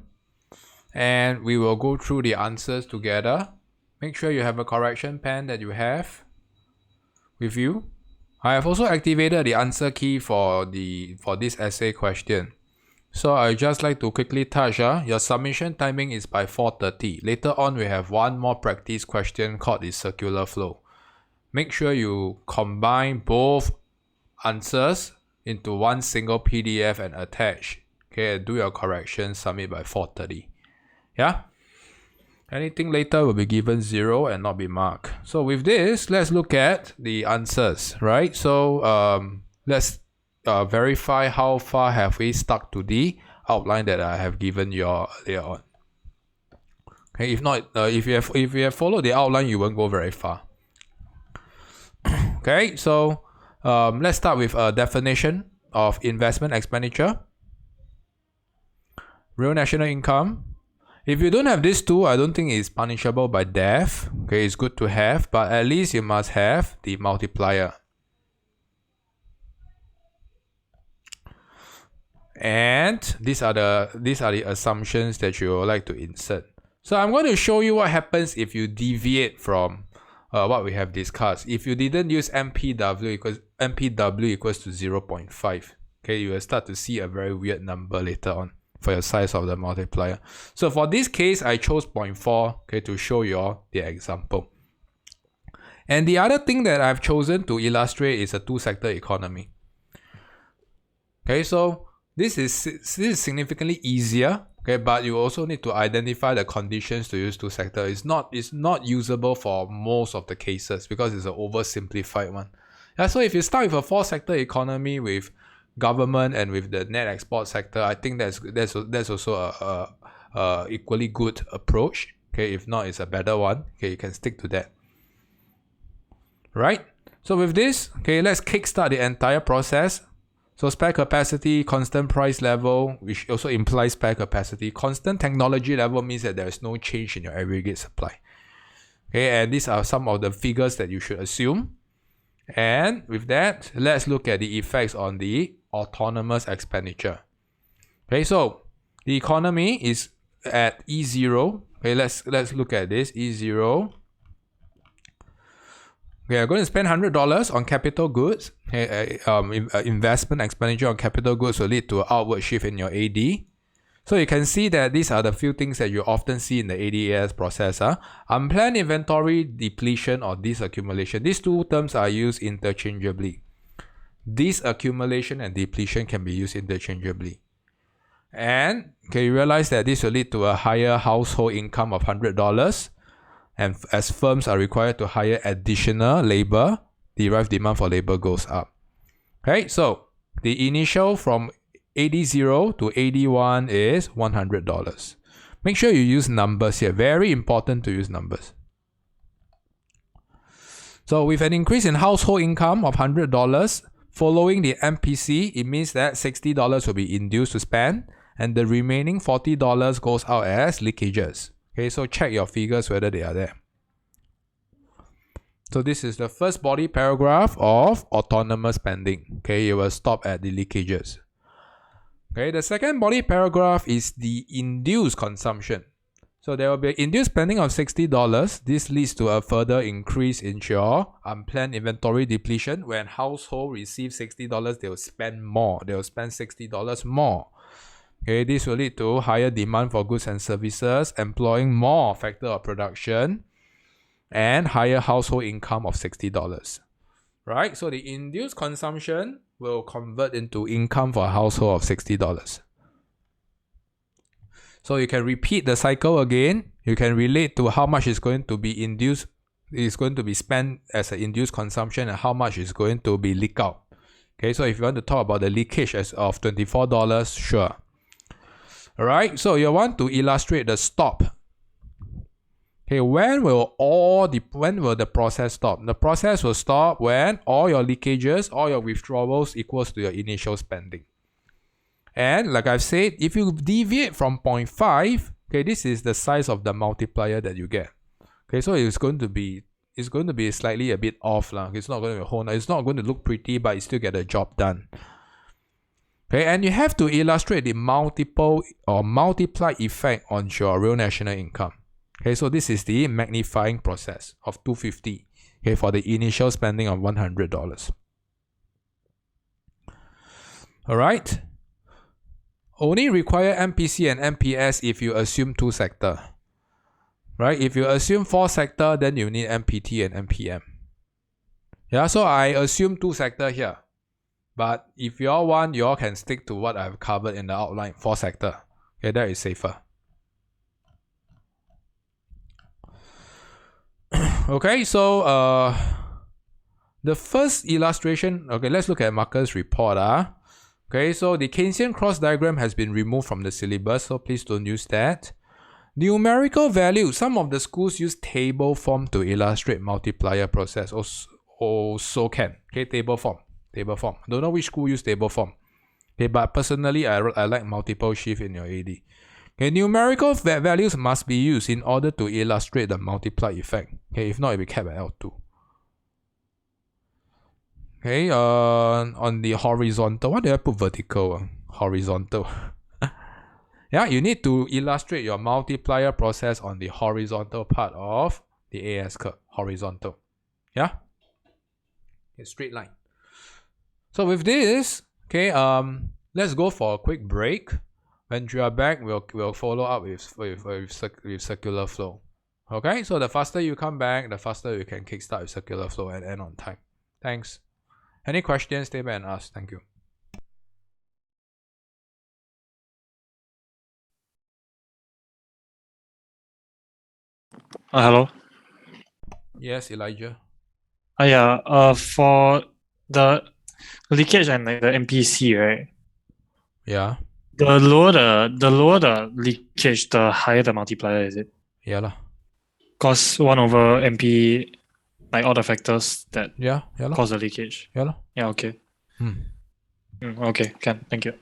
and we will go through the answers together. Make sure you have a correction pen that you have with you. I have also activated the answer key for this essay question. So I just like to quickly touch, your submission timing is by 4:30. Later on, we have one more practice question called the circular flow. Make sure you combine both answers into one single PDF and attach. Okay, do your corrections, submit by 4:30. Yeah? Anything later will be given 0 and not be marked. So with this, let's look at the answers, right? So let's verify how far have we stuck to the outline that I have given you earlier on. Okay, if not, if you have followed the outline, you won't go very far. Okay, so let's start with a definition of investment expenditure. Real national income. If you don't have these two, I don't think it's punishable by death. Okay, it's good to have, but at least you must have the multiplier. And these are the assumptions that you would like to insert. So I'm going to show you what happens if you deviate from what we have discussed. If you didn't use MPW equals to 0.5, okay, you will start to see a very weird number later on for your size of the multiplier. So for this case, I chose 0.4, okay, to show you the example. And the other thing that I've chosen to illustrate is a two-sector economy. Okay, so this is significantly easier, okay, but you also need to identify the conditions to use two-sector. It's not usable for most of the cases because it's an oversimplified one. Yeah, so if you start with a four-sector economy with government and with the net export sector, I think that's also a equally good approach. Okay, if not, it's a better one. Okay, you can stick to that. Right? So with this, okay, let's kickstart the entire process. So spare capacity, constant price level, which also implies spare capacity. Constant technology level means that there is no change in your aggregate supply. Okay, and these are some of the figures that you should assume. And with that, let's look at the effects on the autonomous expenditure. Okay, so the economy is at E0. Okay, let's look at this, E0. Okay, I'm going to spend $100 on capital goods. Okay, investment expenditure on capital goods will lead to an outward shift in your AD. So you can see that these are the few things that you often see in the ADAS process. Unplanned inventory depletion or disaccumulation. These two terms are used interchangeably. Disaccumulation and depletion can be used interchangeably. And okay, you realize that this will lead to a higher household income of $100. And as firms are required to hire additional labor, derived demand for labor goes up. Okay, so the initial from AD0 to AD1 is $100. Make sure you use numbers here. Very important to use numbers. So with an increase in household income of $100, following the MPC, it means that $60 will be induced to spend and the remaining $40 goes out as leakages. Okay, so check your figures whether they are there. So this is the first body paragraph of autonomous spending. Okay, you will stop at the leakages. Okay, the second body paragraph is the induced consumption. So there will be induced spending of $60. This leads to a further increase in your unplanned inventory depletion. When household receive $60, they will spend more. They will spend $60 more. Okay, this will lead to higher demand for goods and services, employing more factor of production, and higher household income of $60. Right? So the induced consumption will convert into income for a household of $60. So you can repeat the cycle again. You can relate to how much is going to be induced, is going to be spent as an induced consumption and how much is going to be leaked out. Okay, so if you want to talk about the leakage as of $24, sure. Alright, so you want to illustrate the stop. Okay, when will the process stop? The process will stop when all your leakages, all your withdrawals equals to your initial spending. And like I've said, if you deviate from 0.5, okay, this is the size of the multiplier that you get. Okay, so it's going to be slightly a bit off. It's not going to be it's not going to look pretty, but you still get the job done. Okay, and you have to illustrate the multiple or multiply effect on your real national income. Okay, so this is the magnifying process of 250. Okay, for the initial spending of $100. Alright. Only require MPC and MPS if you assume 2 sector. Right? If you assume 4 sector, then you need MPT and MPM. Yeah, so I assume 2 sector here. But if you all want, you all can stick to what I've covered in the outline, 4 sector. Okay, that is safer. Okay, so the first illustration, okay, let's look at Marcus' report. Okay, so the Keynesian cross diagram has been removed from the syllabus, so please don't use that. Numerical value, some of the schools use table form to illustrate multiplier process. Also can. Okay, table form. Don't know which school use table form. Okay, but personally, I like multiple shift in your AD. Okay, numerical values must be used in order to illustrate the multiply effect. Okay, if not, it will be kept at L2. Okay, on the horizontal, what did I put vertical? Horizontal. Yeah, you need to illustrate your multiplier process on the horizontal part of the AS curve. Horizontal. Yeah? It's straight line. So with this, okay, let's go for a quick break. When we are back, we'll follow up with circular flow. Okay, so the faster you come back, the faster you can kickstart with circular flow and end on time. Thanks. Any questions, stay back and ask. Thank you. Hello. Yes, Elijah. Yeah. For the leakage and like the MPC, right? Yeah. The lower the leakage, the higher the multiplier, is it? Yeah lah. Cause 1 over MP, like all the factors that Yeah lah. cause the leakage. Yeah lah. Yeah, okay. Hmm. Okay, can. Thank you.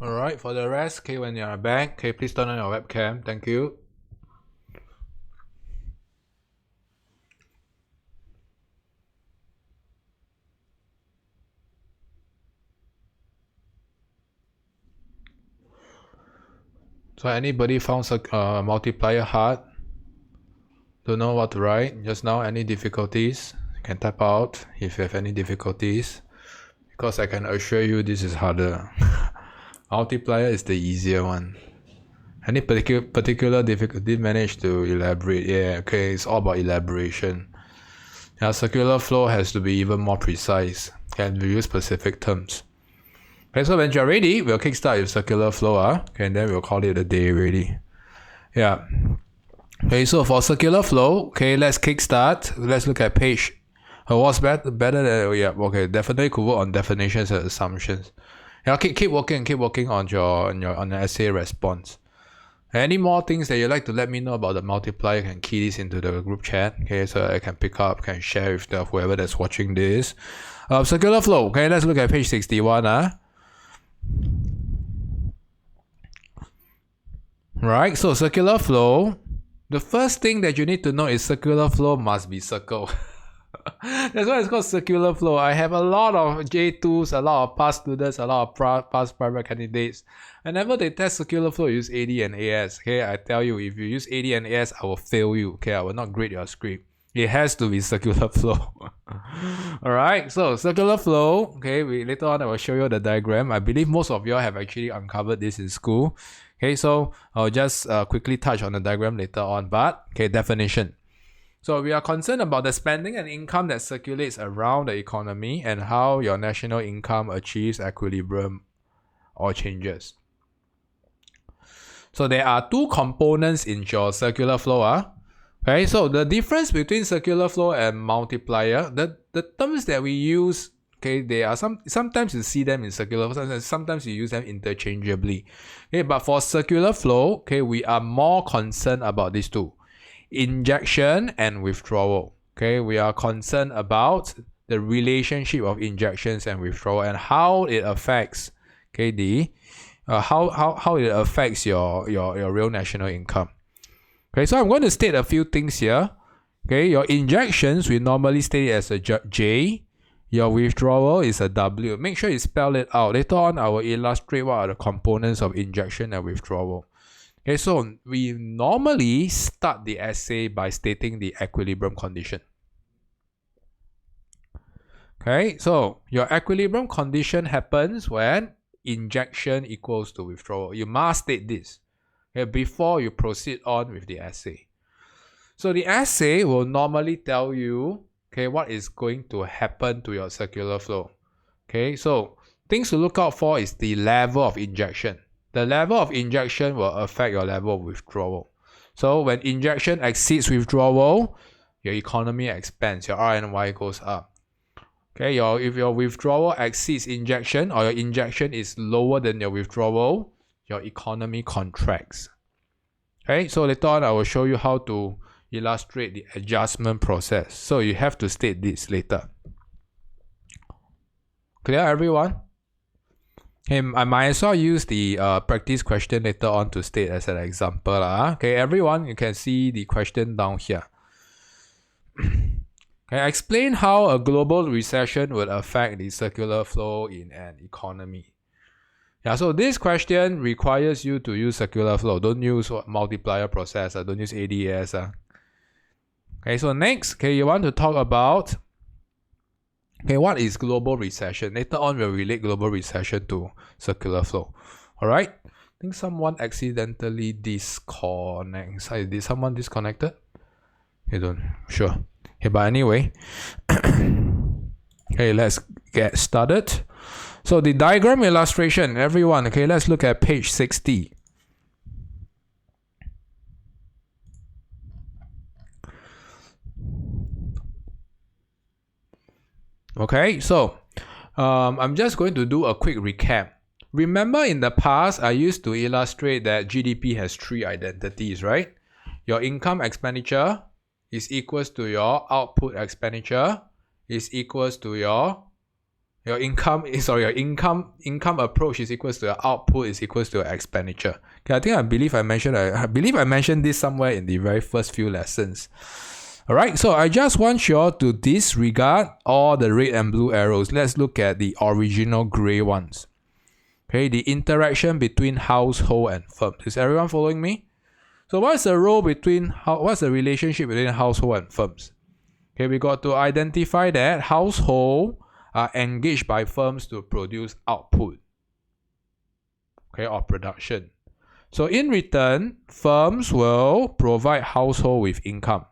Alright, for the rest, okay, when you are back, okay, please turn on your webcam. Thank you. So anybody found multiplier hard? Don't know what to write just now? Any difficulties? You can type out if you have any difficulties. Because I can assure you this is harder. Multiplier is the easier one. Any particular difficulty manage to elaborate? Yeah, okay, it's all about elaboration. Yeah, circular flow has to be even more precise. Can we use specific terms? Okay, so when you're ready, we'll kickstart with circular flow, okay, and then we'll call it a day already. Yeah. Okay, so for circular flow, okay, let's kickstart. Let's look at page. What's better than, yeah, okay, definitely could work on definitions and assumptions. Yeah, keep working on your essay response. Any more things that you'd like to let me know about the multiplier, you can key this into the group chat, okay, so I can pick up, can share with whoever that's watching this. Circular flow, okay, let's look at page 61. Right, so circular flow, the first thing that you need to know is circular flow must be circle. That's why it's called circular flow. I have a lot of J2s, a lot of past students, a lot of past private candidates. Whenever they test circular flow, use AD and AS. Okay, I tell you, if you use AD and AS, I will fail you. Okay, I will not grade your script. It has to be circular flow. Alright, so circular flow. Okay, later on I will show you the diagram. I believe most of you all have actually uncovered this in school. Okay, so I'll just quickly touch on the diagram later on. But, okay, definition. So we are concerned about the spending and income that circulates around the economy and how your national income achieves equilibrium or changes. So there are two components in your circular flow. Okay, so the difference between circular flow and multiplier, the terms that we use, okay, they are sometimes you see them in circular flow, sometimes you use them interchangeably. Okay, but for circular flow, okay, we are more concerned about these two. Injection and withdrawal. Okay, we are concerned about the relationship of injections and withdrawal and how it affects, okay, how it affects your real national income. Okay, so I'm going to state a few things here. Okay, your injections we normally state it as a J. Your withdrawal is a W. Make sure you spell it out. Later on, I will illustrate what are the components of injection and withdrawal. Okay, so we normally start the essay by stating the equilibrium condition. Okay, so your equilibrium condition happens when injection equals to withdrawal. You must state this, okay, before you proceed on with the essay. So the essay will normally tell you, okay, what is going to happen to your circular flow. Okay, so things to look out for is the level of injection. The level of injection will affect your level of withdrawal. So when injection exceeds withdrawal, your economy expands, your RNY goes up. Okay, if your withdrawal exceeds injection or your injection is lower than your withdrawal, your economy contracts. Okay, so later on I will show you how to illustrate the adjustment process. So you have to state this later. Clear, everyone? Okay, I might as well use the practice question later on to state as an example. Okay, everyone, you can see the question down here. Okay, explain how a global recession would affect the circular flow in an economy. Yeah, so this question requires you to use circular flow. Don't use multiplier process. Don't use ADS. Okay, so next, okay, you want to talk about, okay, what is global recession? Later on, we'll relate global recession to circular flow. Alright? I think someone accidentally disconnects. Did someone disconnected? Okay, don't. Sure. Okay, but anyway. Okay, let's get started. So the diagram illustration, everyone. Okay, let's look at page 60. Okay, so I'm just going to do a quick recap. Remember in the past, I used to illustrate that GDP has three identities, right? Your income expenditure is equals to your output expenditure is equals to your Your income approach is equals to your output is equals to your expenditure. Okay, I believe I mentioned this somewhere in the very first few lessons. Alright, so I just want you all to disregard all the red and blue arrows. Let's look at the original grey ones. Okay, the interaction between household and firms. Is everyone following me? So what's the relationship between household and firms? Okay, we got to identify that household are engaged by firms to produce output, okay, or production. So in return, firms will provide household with income.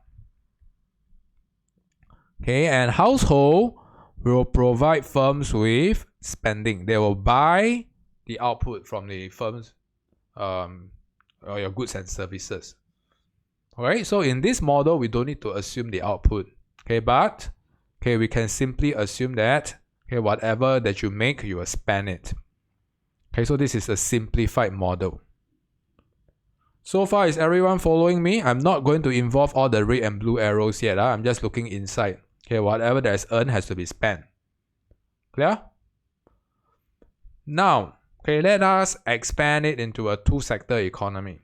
Okay, and household will provide firms with spending. They will buy the output from the firms, or your goods and services. Alright, so in this model, we don't need to assume the output. Okay, but we can simply assume that whatever that you make, you will spend it. Okay, so this is a simplified model. So far, is everyone following me? I'm not going to involve all the red and blue arrows yet. I'm just looking inside. Okay, whatever that is earned has to be spent. Clear? Now, let us expand it into a two-sector economy.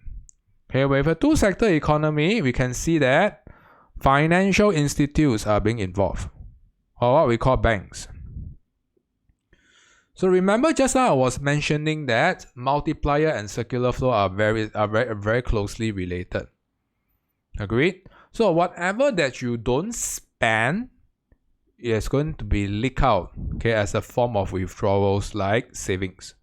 Okay, with a two-sector economy, we can see that financial institutes are being involved, or what we call banks. So remember just now I was mentioning that multiplier and circular flow are very closely related. Agreed? So whatever that you don't spend is going to be leaked out, as a form of withdrawals like savings.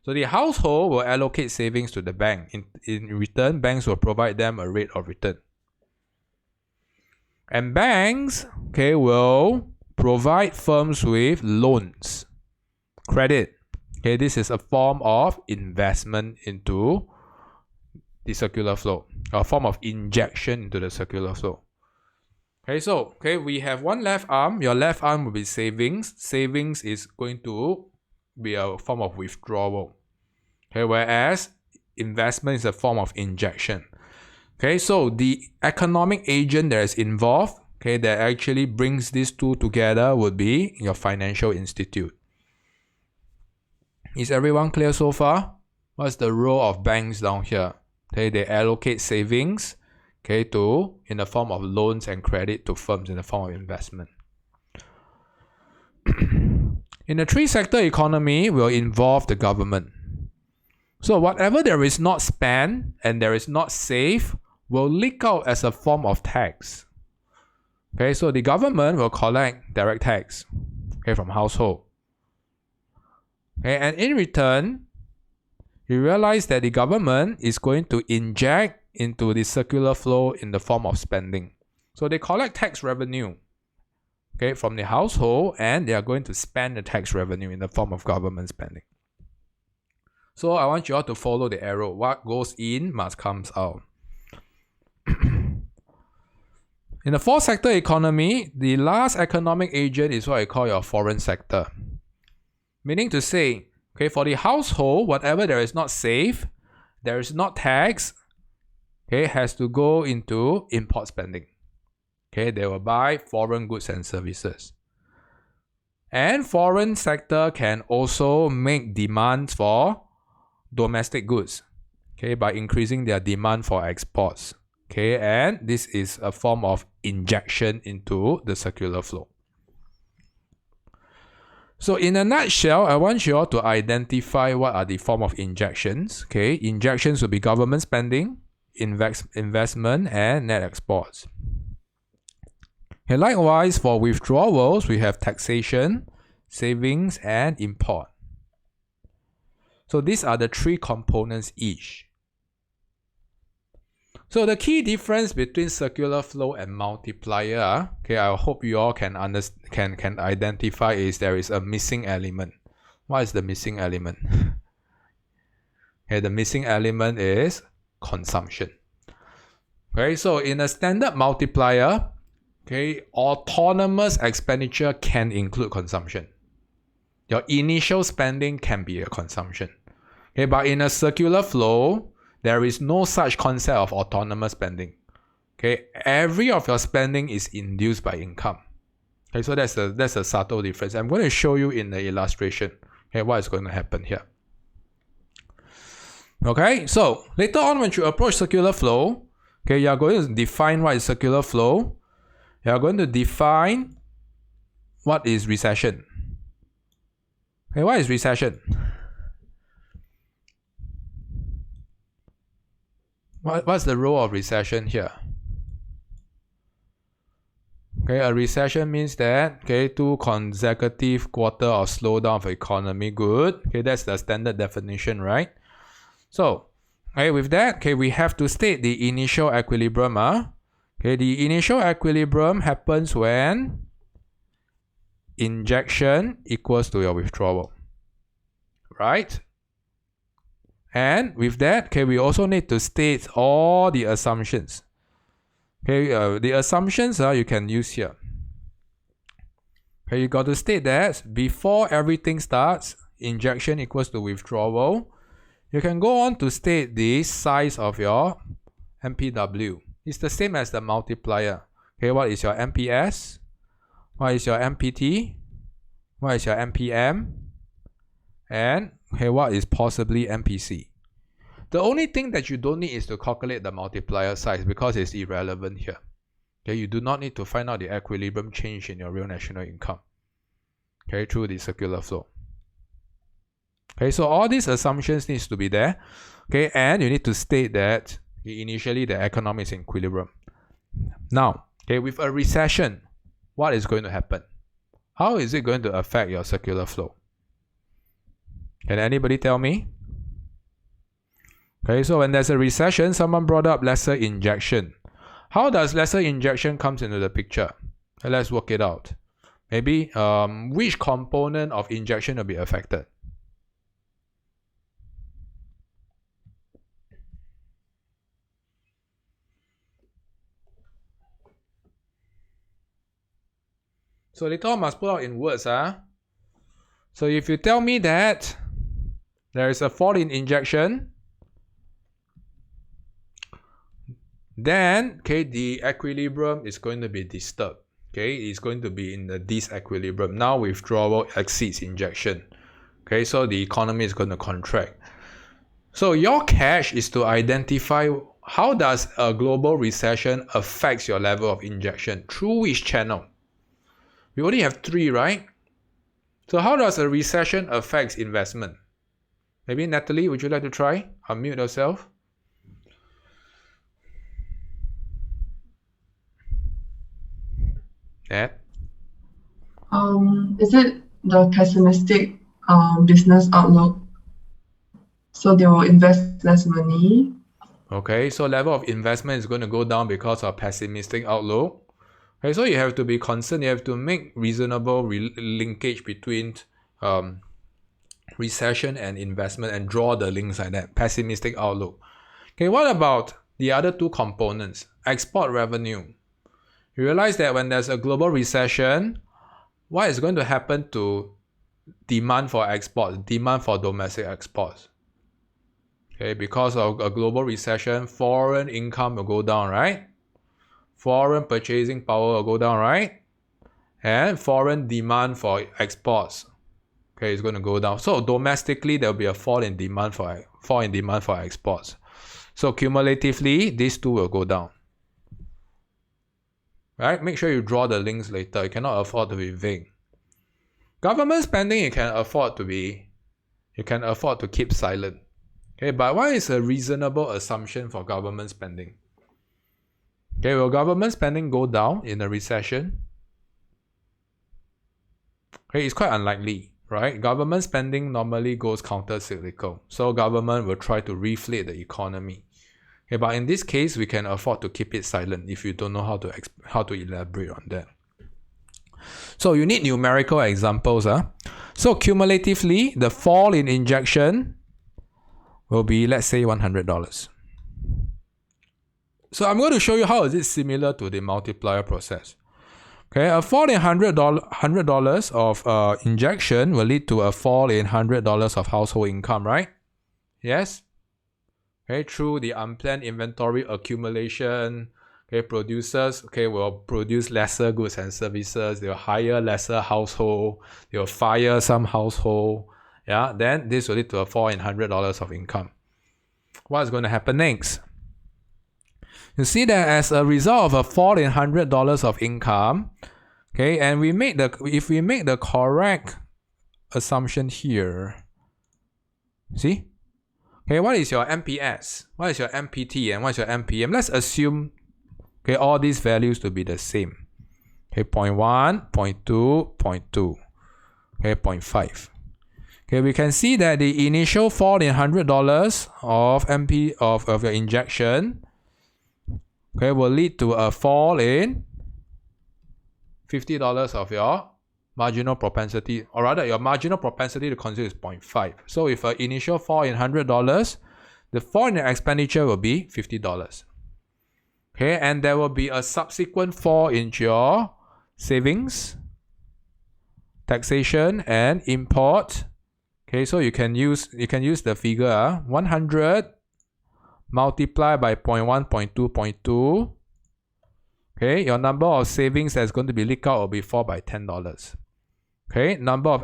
So the household will allocate savings to the bank. In return, banks will provide them a rate of return. And banks, will provide firms with loans, credit. This is a form of investment into the circular flow, a form of injection into the circular flow. So we have one left arm. Your left arm will be savings. Savings is going to be a form of withdrawal. Whereas investment is a form of injection. So the economic agent that is involved, that actually brings these two together would be your financial institute. Is everyone clear so far? What's the role of banks down here? They allocate savings, in the form of loans and credit to firms in the form of investment. In a three-sector economy, will involve the government. So whatever there is not spent and there is not saved will leak out as a form of tax. So the government will collect direct tax, from household. And in return, you realize that the government is going to inject into the circular flow in the form of spending. So they collect tax revenue, from the household, and they are going to spend the tax revenue in the form of government spending. So I want you all to follow the arrow. What goes in must come out. In the fourth sector economy, the last economic agent is what I call your foreign sector. Meaning to say, for the household, whatever there is not saved, there is not tax, has to go into import spending. They will buy foreign goods and services. And foreign sector can also make demands for domestic goods, by increasing their demand for exports. And this is a form of injection into the circular flow. So in a nutshell, I want you all to identify what are the form of injections. Injections will be government spending, investment, and net exports. Likewise, for withdrawals, we have taxation, savings, and import. So these are the three components each. So the key difference between circular flow and multiplier, I hope you all can identify is there is a missing element. What is the missing element? The missing element is consumption. So in a standard multiplier, autonomous expenditure can include consumption. Your initial spending can be a consumption. But in a circular flow, there is no such concept of autonomous spending. Every of your spending is induced by income. Okay, so that's a subtle difference. I'm going to show you in the illustration, okay, what is going to happen here. Okay, so later on when you approach circular flow, okay, you are going to define what is circular flow. You are going to define what is recession. Okay, what is recession? What's the role of recession here? Okay, a recession means that, okay, 2 consecutive quarter of slowdown of economy. Good. Okay, that's the standard definition, right? So, okay, with that, okay, we have to state the initial equilibrium. Okay, the initial equilibrium happens when injection equals to your withdrawal, right? And with that, okay, we also need to state all the assumptions. Okay, the assumptions you can use here. Okay, you got to state that before everything starts, injection equals to withdrawal. You can go on to state the size of your MPW. It's the same as the multiplier. Okay, what is your MPS? What is your MPT? What is your MPM? And okay, what is possibly MPC? The only thing that you don't need is to calculate the multiplier size because it's irrelevant here. Okay, you do not need to find out the equilibrium change in your real national income, okay, through the circular flow. Okay, so all these assumptions needs to be there. Okay, and you need to state that initially the economy is in equilibrium. Now, okay, with a recession, what is going to happen? How is it going to affect your circular flow? Can anybody tell me? Okay, so when there's a recession, someone brought up lesser injection. How does lesser injection comes into the picture? Okay, let's work it out. Maybe which component of injection will be affected? So later on must put out in words. So if you tell me that there is a fall in injection, then okay, the equilibrium is going to be disturbed. Okay, it's going to be in the disequilibrium. Now withdrawal exceeds injection. Okay, so the economy is going to contract. So your catch is to identify how does a global recession affects your level of injection, through which channel. We only have 3, right? So how does a recession affect investment? Maybe Natalie, would you like to try? Unmute yourself. Yeah. Is it the pessimistic business outlook? So they will invest less money. Okay, so level of investment is going to go down because of pessimistic outlook. Okay, so you have to be concerned. You have to make reasonable linkage between recession and investment and draw the links like that. Pessimistic outlook. Okay, what about the other 2 components? Export revenue. You realize that when there's a global recession, what is going to happen to demand for exports, demand for domestic exports? Okay, because of a global recession, foreign income will go down, right? Foreign purchasing power will go down, right? And foreign demand for exports, okay, is going to go down. So domestically, there will be a fall in demand for exports. So cumulatively, these 2 will go down. Right? Make sure you draw the links later. You cannot afford to be vague. Government spending, you can afford to keep silent. Okay, but what is a reasonable assumption for government spending? Okay, will government spending go down in a recession? Okay, it's quite unlikely, right? Government spending normally goes counter-cyclical. So government will try to reflate the economy. Okay, but in this case, we can afford to keep it silent if you don't know how to elaborate on that. So you need numerical examples. So cumulatively, the fall in injection will be, let's say, $100. So I'm going to show you how is it similar to the multiplier process. Okay, a fall in $100 of injection will lead to a fall in $100 of household income, right? Yes? Okay, through the unplanned inventory accumulation, Okay, producers, okay, will produce lesser goods and services. They'll hire lesser household. They'll fire some household. Yeah, then this will lead to a fall in $100 of income. What's going to happen next? You see that as a result of a fall in $100 of income, okay, and if we make the correct assumption here, see? Okay, what is your MPS? What is your MPT and what's your MPM? Let's assume, okay, all these values to be the same. Okay, 0.1, 0.2, 0.2, okay, 0.5. Okay, we can see that the initial fall in $100 of of your injection, okay, will lead to a fall in $50 of your marginal propensity, or rather your marginal propensity to consume is 0.5. So if an initial fall in $100, the fall in the expenditure will be $50. Okay, and there will be a subsequent fall in your savings, taxation, and import. Okay, so you can use the figure 100 multiplied by 0.1, 0.2, 0.2. Okay, your number of savings that's going to be leaked out will be 4 by $10. Okay, number of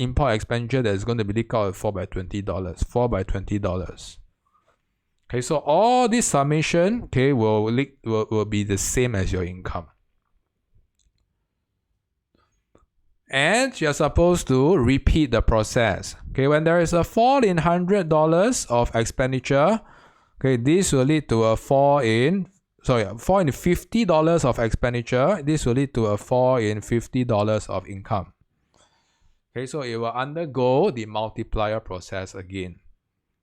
import expenditure that's going to be leaked out will 4 by $20. 4 by $20. Okay, so all this summation, okay, will be the same as your income. And you're supposed to repeat the process. Okay, when there is a fall in $100 of expenditure, okay, this will lead to a fall in $50 of expenditure. This will lead to a fall in $50 of income. Okay, so it will undergo the multiplier process again.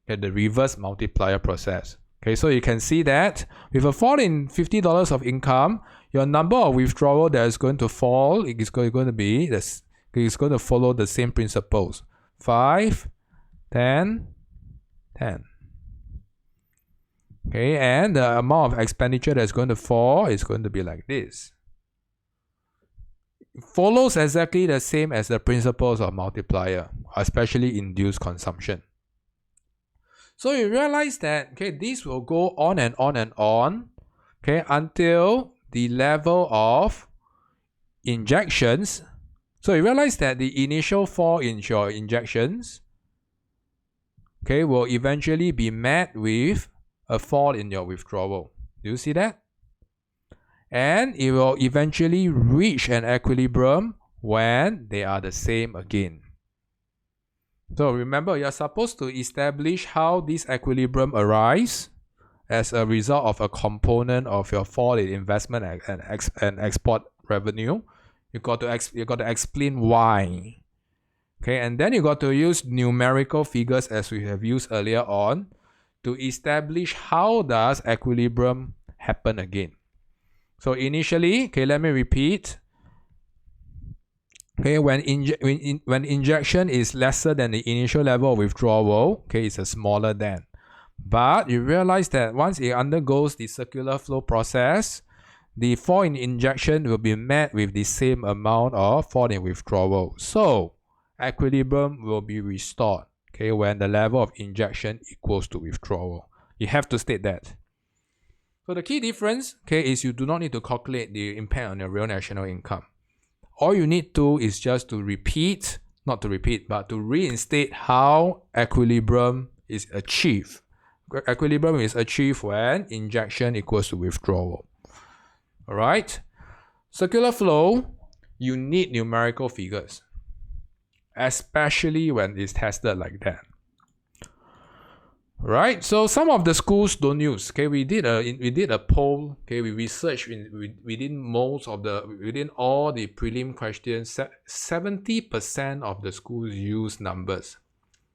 Okay, the reverse multiplier process. Okay, so you can see that with a fall in $50 of income, your number of withdrawal that is going to fall is going to be this. It's going to follow the same principles. 5, 10, 10. Okay, and the amount of expenditure that's going to fall is going to be like this. It follows exactly the same as the principles of multiplier, especially induced consumption. So you realize that, okay, this will go on and on and on, okay, until the level of injections. So you realize that the initial fall in your injections, okay, will eventually be met with a fall in your withdrawal. Do you see that? And it will eventually reach an equilibrium when they are the same again. So remember, you're supposed to establish how this equilibrium arises as a result of a component of your fall in investment and export revenue. You got to explain why. Okay, and then you got to use numerical figures as we have used earlier on to establish how does equilibrium happen again. So initially, okay, let me repeat. Okay, when injection is lesser than the initial level of withdrawal, okay, it's a smaller than. But you realize that once it undergoes the circular flow process, the fall in injection will be met with the same amount of fall in withdrawal. So equilibrium will be restored, okay, when the level of injection equals to withdrawal. You have to state that. So the key difference, okay, is you do not need to calculate the impact on your real national income. All you need to is just to but to reinstate how equilibrium is achieved. Equilibrium is achieved when injection equals to withdrawal. Alright? Circular flow, you need numerical figures, especially when it's tested like that. Right, so some of the schools don't use. Okay, we did a poll. Okay, we researched within all the prelim questions. 70% of the schools use numbers.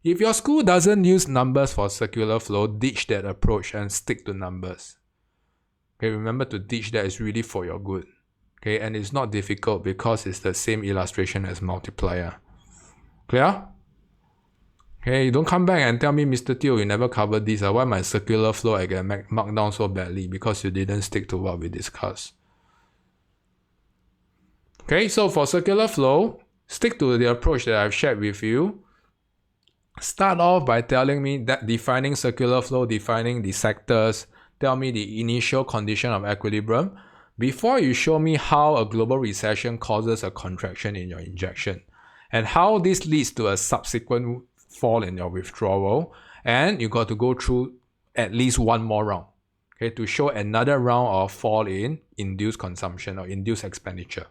If your school doesn't use numbers for circular flow, ditch that approach and stick to numbers. Okay, remember to ditch that is really for your good. Okay, and it's not difficult because it's the same illustration as multiplier. Clear? Okay, don't come back and tell me, Mr. Teo, you never covered this. Why my circular flow I get marked down so badly? Because you didn't stick to what we discussed. Okay, so for circular flow, stick to the approach that I've shared with you. Start off by telling me that defining circular flow, defining the sectors, tell me the initial condition of equilibrium before you show me how a global recession causes a contraction in your injection and how this leads to a subsequent fall in your withdrawal, and you got to go through at least one more round, okay, to show another round of fall in induced consumption or induced expenditure.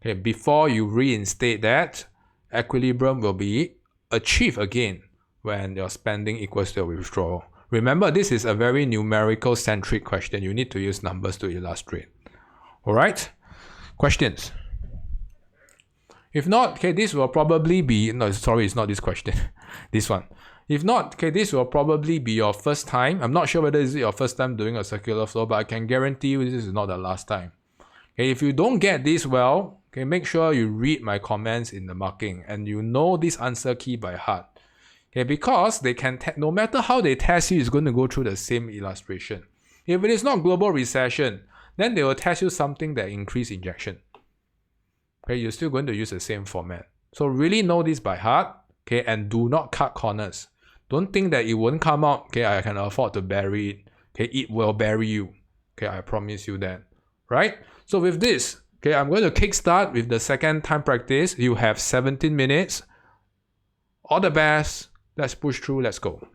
Okay, before you reinstate that, equilibrium will be achieved again when your spending equals to your withdrawal. Remember, this is a very numerical centric question. You need to use numbers to illustrate. All right? Questions? If not, okay, this will probably be, no, sorry, it's not this question, this one. If not, okay, this will probably be your first time. I'm not sure whether it's your first time doing a circular flow, but I can guarantee you this is not the last time. Okay, if you don't get this well, okay, make sure you read my comments in the marking and you know this answer key by heart. Okay, because they can, no matter how they test you, it's going to go through the same illustration. If it is not global recession, then they will test you something that increase injection. Okay, you're still going to use the same format. So really know this by heart, okay, and do not cut corners. Don't think that it won't come out, okay, I can afford to bury it. Okay, it will bury you. Okay, I promise you that. Right? So with this, okay, I'm going to kickstart with the second time practice. You have 17 minutes. All the best. Let's push through. Let's go.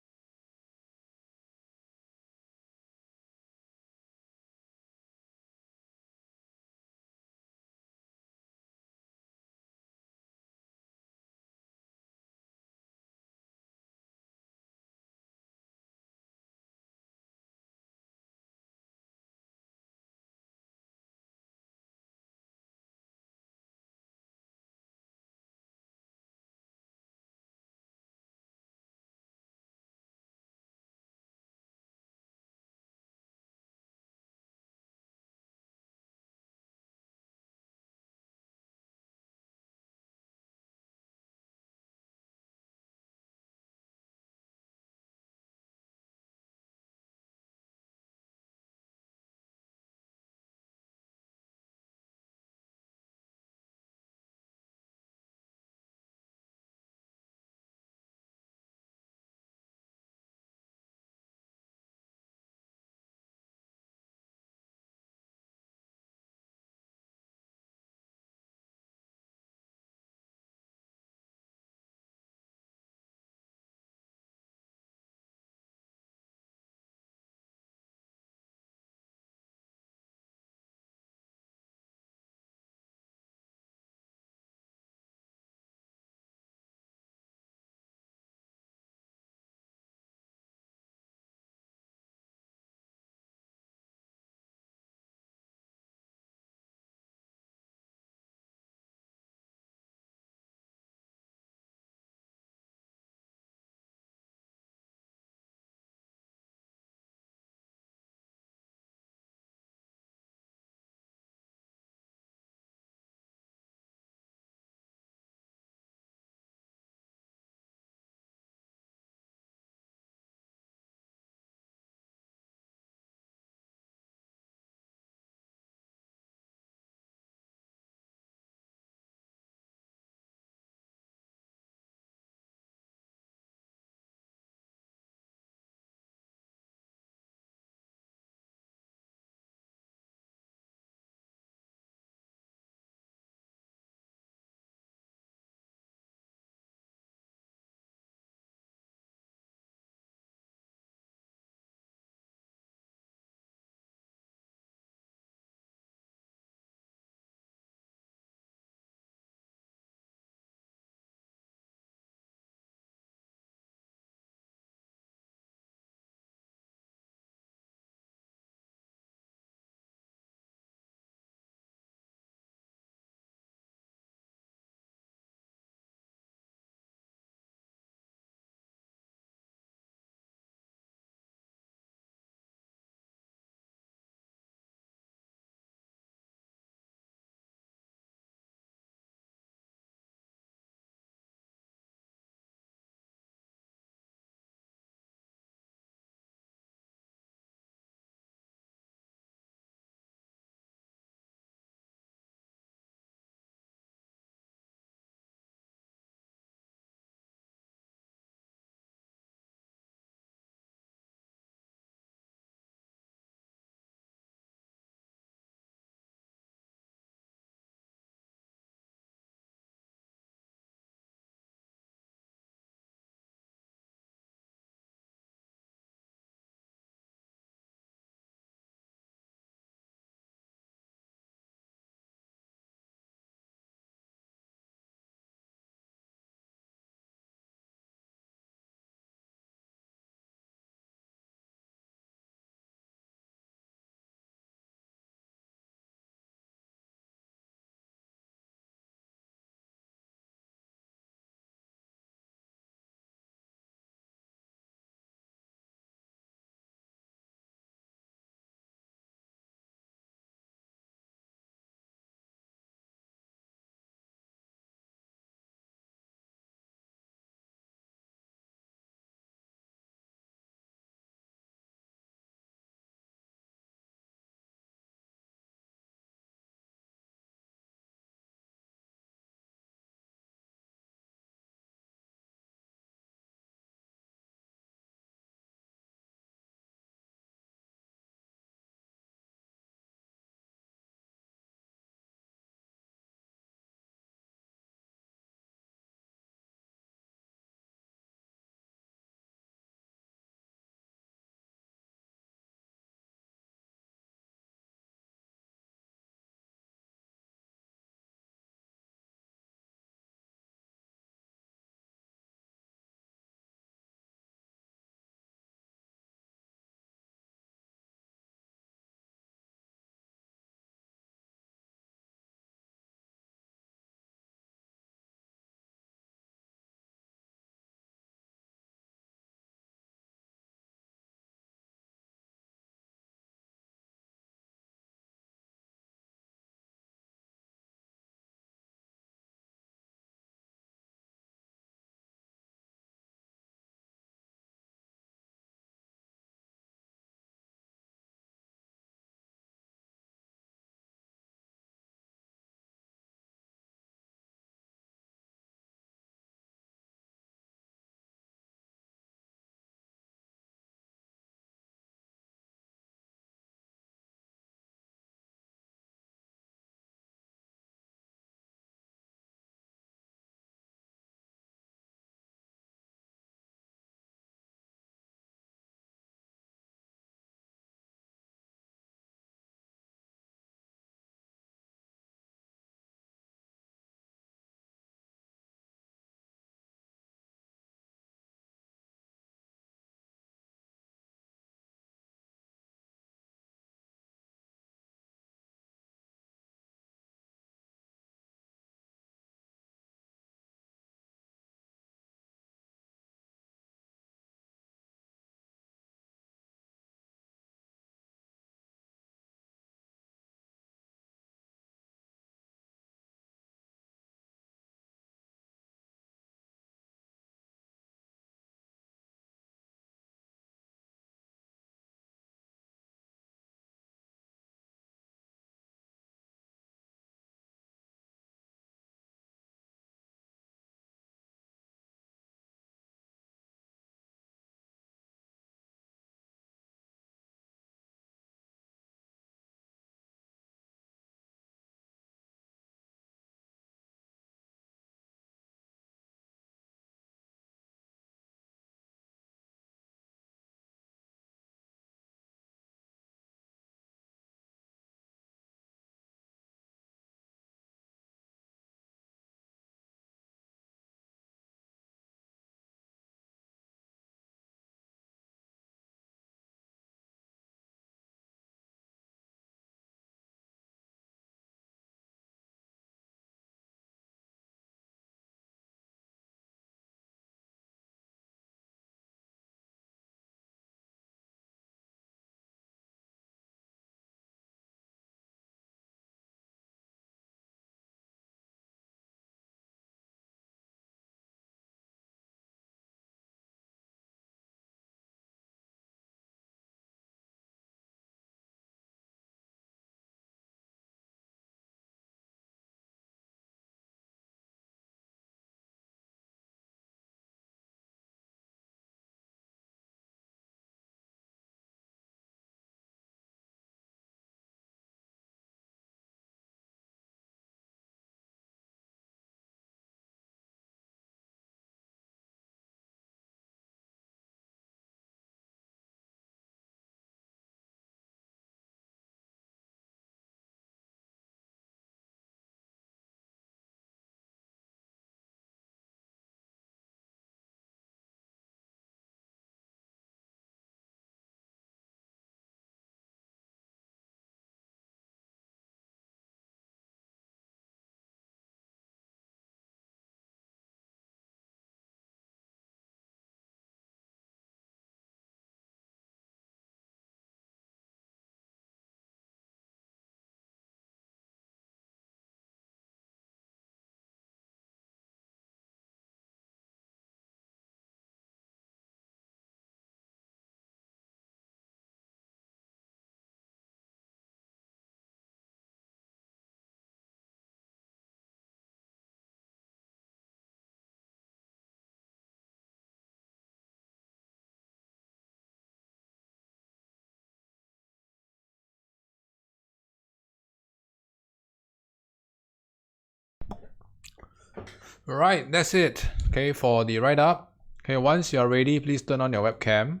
Alright, that's it. Okay, for the write-up. Okay, once you're ready, please turn on your webcam.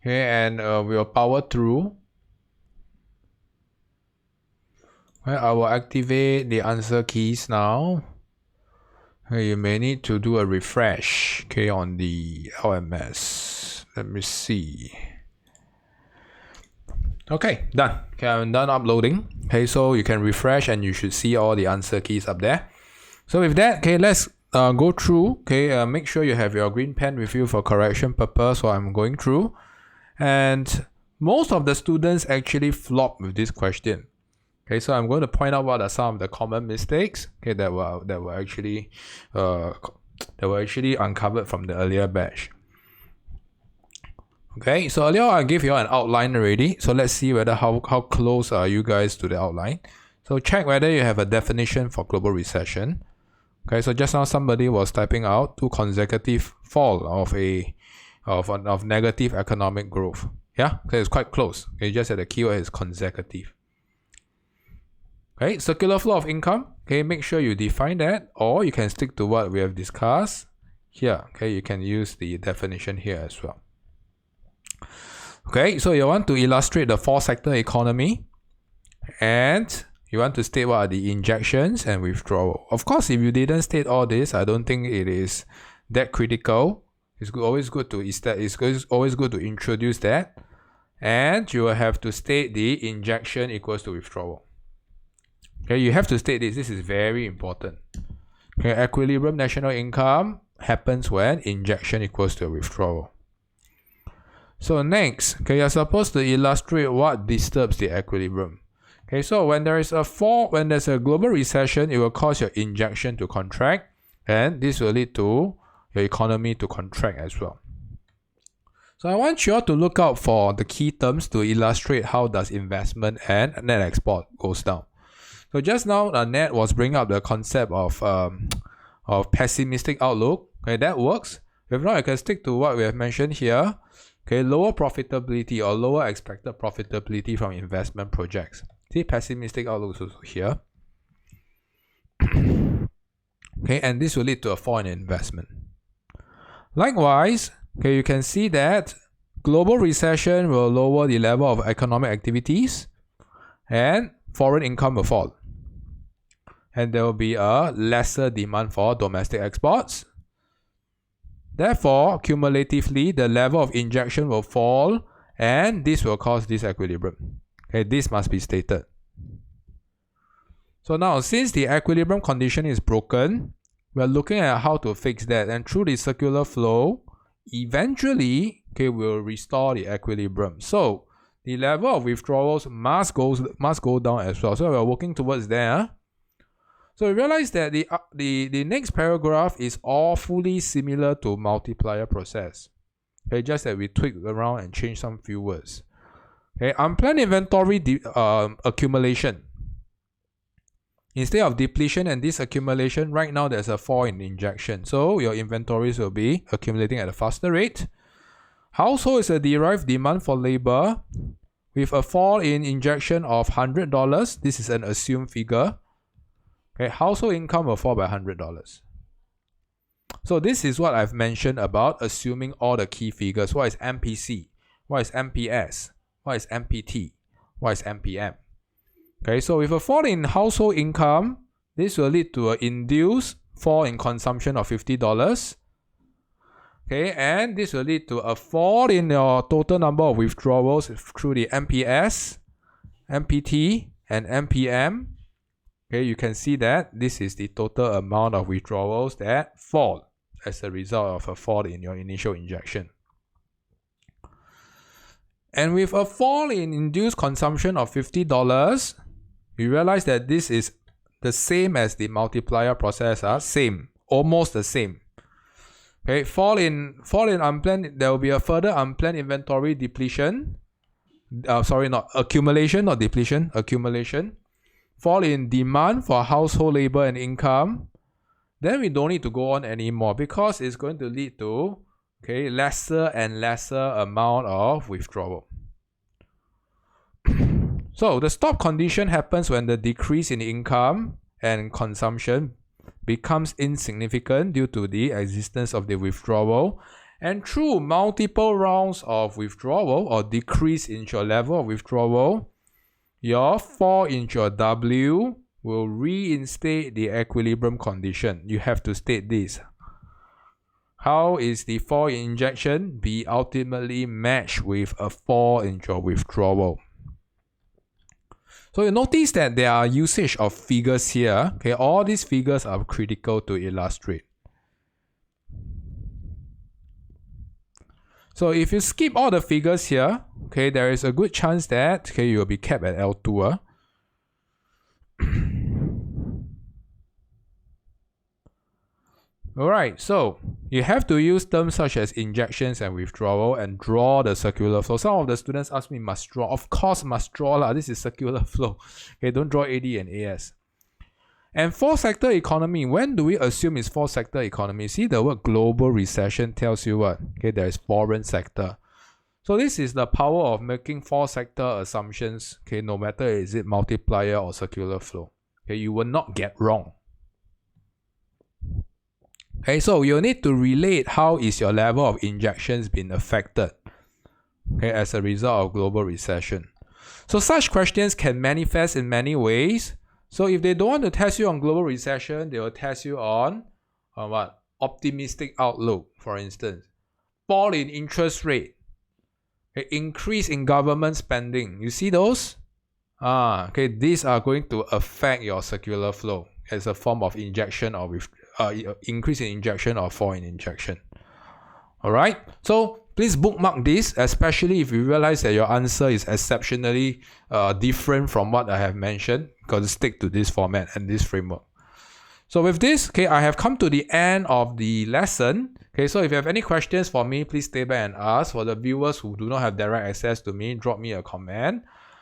Okay, and we'll power through. Okay, I will activate the answer keys now. Okay, you may need to do a refresh, okay, on the LMS. Let me see. Okay, done. Okay, I'm done uploading. Okay, so you can refresh and you should see all the answer keys up there. So with that, okay, let's go through. Okay, make sure you have your green pen with you for correction purpose while I'm going through. And most of the students actually flop with this question. Okay, so I'm going to point out what are some of the common mistakes, okay, that were actually uncovered from the earlier batch. Okay, so earlier I gave you an outline already. So let's see whether how close are you guys to the outline. So check whether you have a definition for global recession. Okay, so just now somebody was typing out 2 consecutive fall of negative economic growth. Yeah, okay, it's quite close. Okay, just that the keyword is consecutive. Okay, circular flow of income. Okay, make sure you define that, or you can stick to what we have discussed here. Okay, you can use the definition here as well. Okay, so you want to illustrate the 4-sector economy, and you want to state what are the injections and withdrawal. Of course, if you didn't state all this, I don't think it is that critical. It's always good to introduce that, and you will have to state the injection equals to withdrawal. Okay, you have to state this. This is very important. Okay, equilibrium national income happens when injection equals to withdrawal. So next, okay, you're supposed to illustrate what disturbs the equilibrium. Okay, so when there's a global recession, it will cause your injection to contract, and this will lead to your economy to contract as well. So I want you all to look out for the key terms to illustrate how does investment and net export goes down. So just now, Ned was bringing up the concept of pessimistic outlook. Okay, that works. If not, I can stick to what we have mentioned here. Okay, lower profitability or lower expected profitability from investment projects. See, pessimistic outlook is also here. Okay, and this will lead to a fall in investment. Likewise, okay, you can see that global recession will lower the level of economic activities, and foreign income will fall. And there will be a lesser demand for domestic exports. Therefore, cumulatively, the level of injection will fall, and this will cause disequilibrium. Okay, this must be stated. So now, since the equilibrium condition is broken, we are looking at how to fix that, and through the circular flow, eventually, okay, we'll restore the equilibrium. So the level of withdrawals must go down as well. So we are working towards there. So we realize that the next paragraph is awfully similar to multiplier process. Okay, just that we tweak around and change some few words. Okay, unplanned inventory accumulation. Instead of depletion and disaccumulation, right now there's a fall in injection. So your inventories will be accumulating at a faster rate. Household is a derived demand for labor with a fall in injection of $100. This is an assumed figure. Okay, household income will fall by $100. So this is what I've mentioned about assuming all the key figures. What is MPC? What is MPS? What is MPT? What is MPM? Okay, so with a fall in household income, this will lead to an induced fall in consumption of $50. Okay, and this will lead to a fall in your total number of withdrawals through the MPS, MPT, and MPM. Okay, you can see that this is the total amount of withdrawals that fall as a result of a fall in your initial injection. And with a fall in induced consumption of $50, we realize that this is the same as the multiplier process. Almost the same. Okay, fall in unplanned, there will be a further unplanned inventory depletion. Accumulation, not depletion, accumulation. Fall in demand for household labor and income. Then we don't need to go on anymore because it's going to lead to lesser and lesser amount of withdrawal. So the stop condition happens when the decrease in income and consumption becomes insignificant due to the existence of the withdrawal, and through multiple rounds of withdrawal or decrease in your level of withdrawal, your fall in your W will reinstate the equilibrium condition. You have to state this. How is the fall in injection be ultimately matched with a fall in your withdrawal? So you notice that there are usage of figures here. Okay, all these figures are critical to illustrate. So if you skip all the figures here, okay, there is a good chance that you will be capped at L2. Alright, so you have to use terms such as injections and withdrawal and draw the circular flow. Some of the students ask me, must draw. Of course must draw lah. This is circular flow. Okay, don't draw AD and AS. And fourth sector economy, when do we assume it's fourth sector economy? See, the word global recession tells you what? Okay, there is foreign sector. So this is the power of making fourth sector assumptions. Okay, no matter is it multiplier or circular flow. Okay, you will not get wrong. Okay, so you need to relate how is your level of injections been affected, okay, as a result of global recession. So such questions can manifest in many ways. So if they don't want to test you on global recession, they will test you on what? Optimistic outlook, for instance. Fall in interest rate. Okay, increase in government spending. You see those? Okay, these are going to affect your circular flow as a form of injection or with increase in injection or fall in injection. Alright, so please bookmark this, especially if you realize that your answer is exceptionally different from what I have mentioned, because stick to this format and this framework. So with this, okay, I have come to the end of the lesson. Okay, so if you have any questions for me, please stay back and ask. For the viewers who do not have direct access to me, drop me a comment.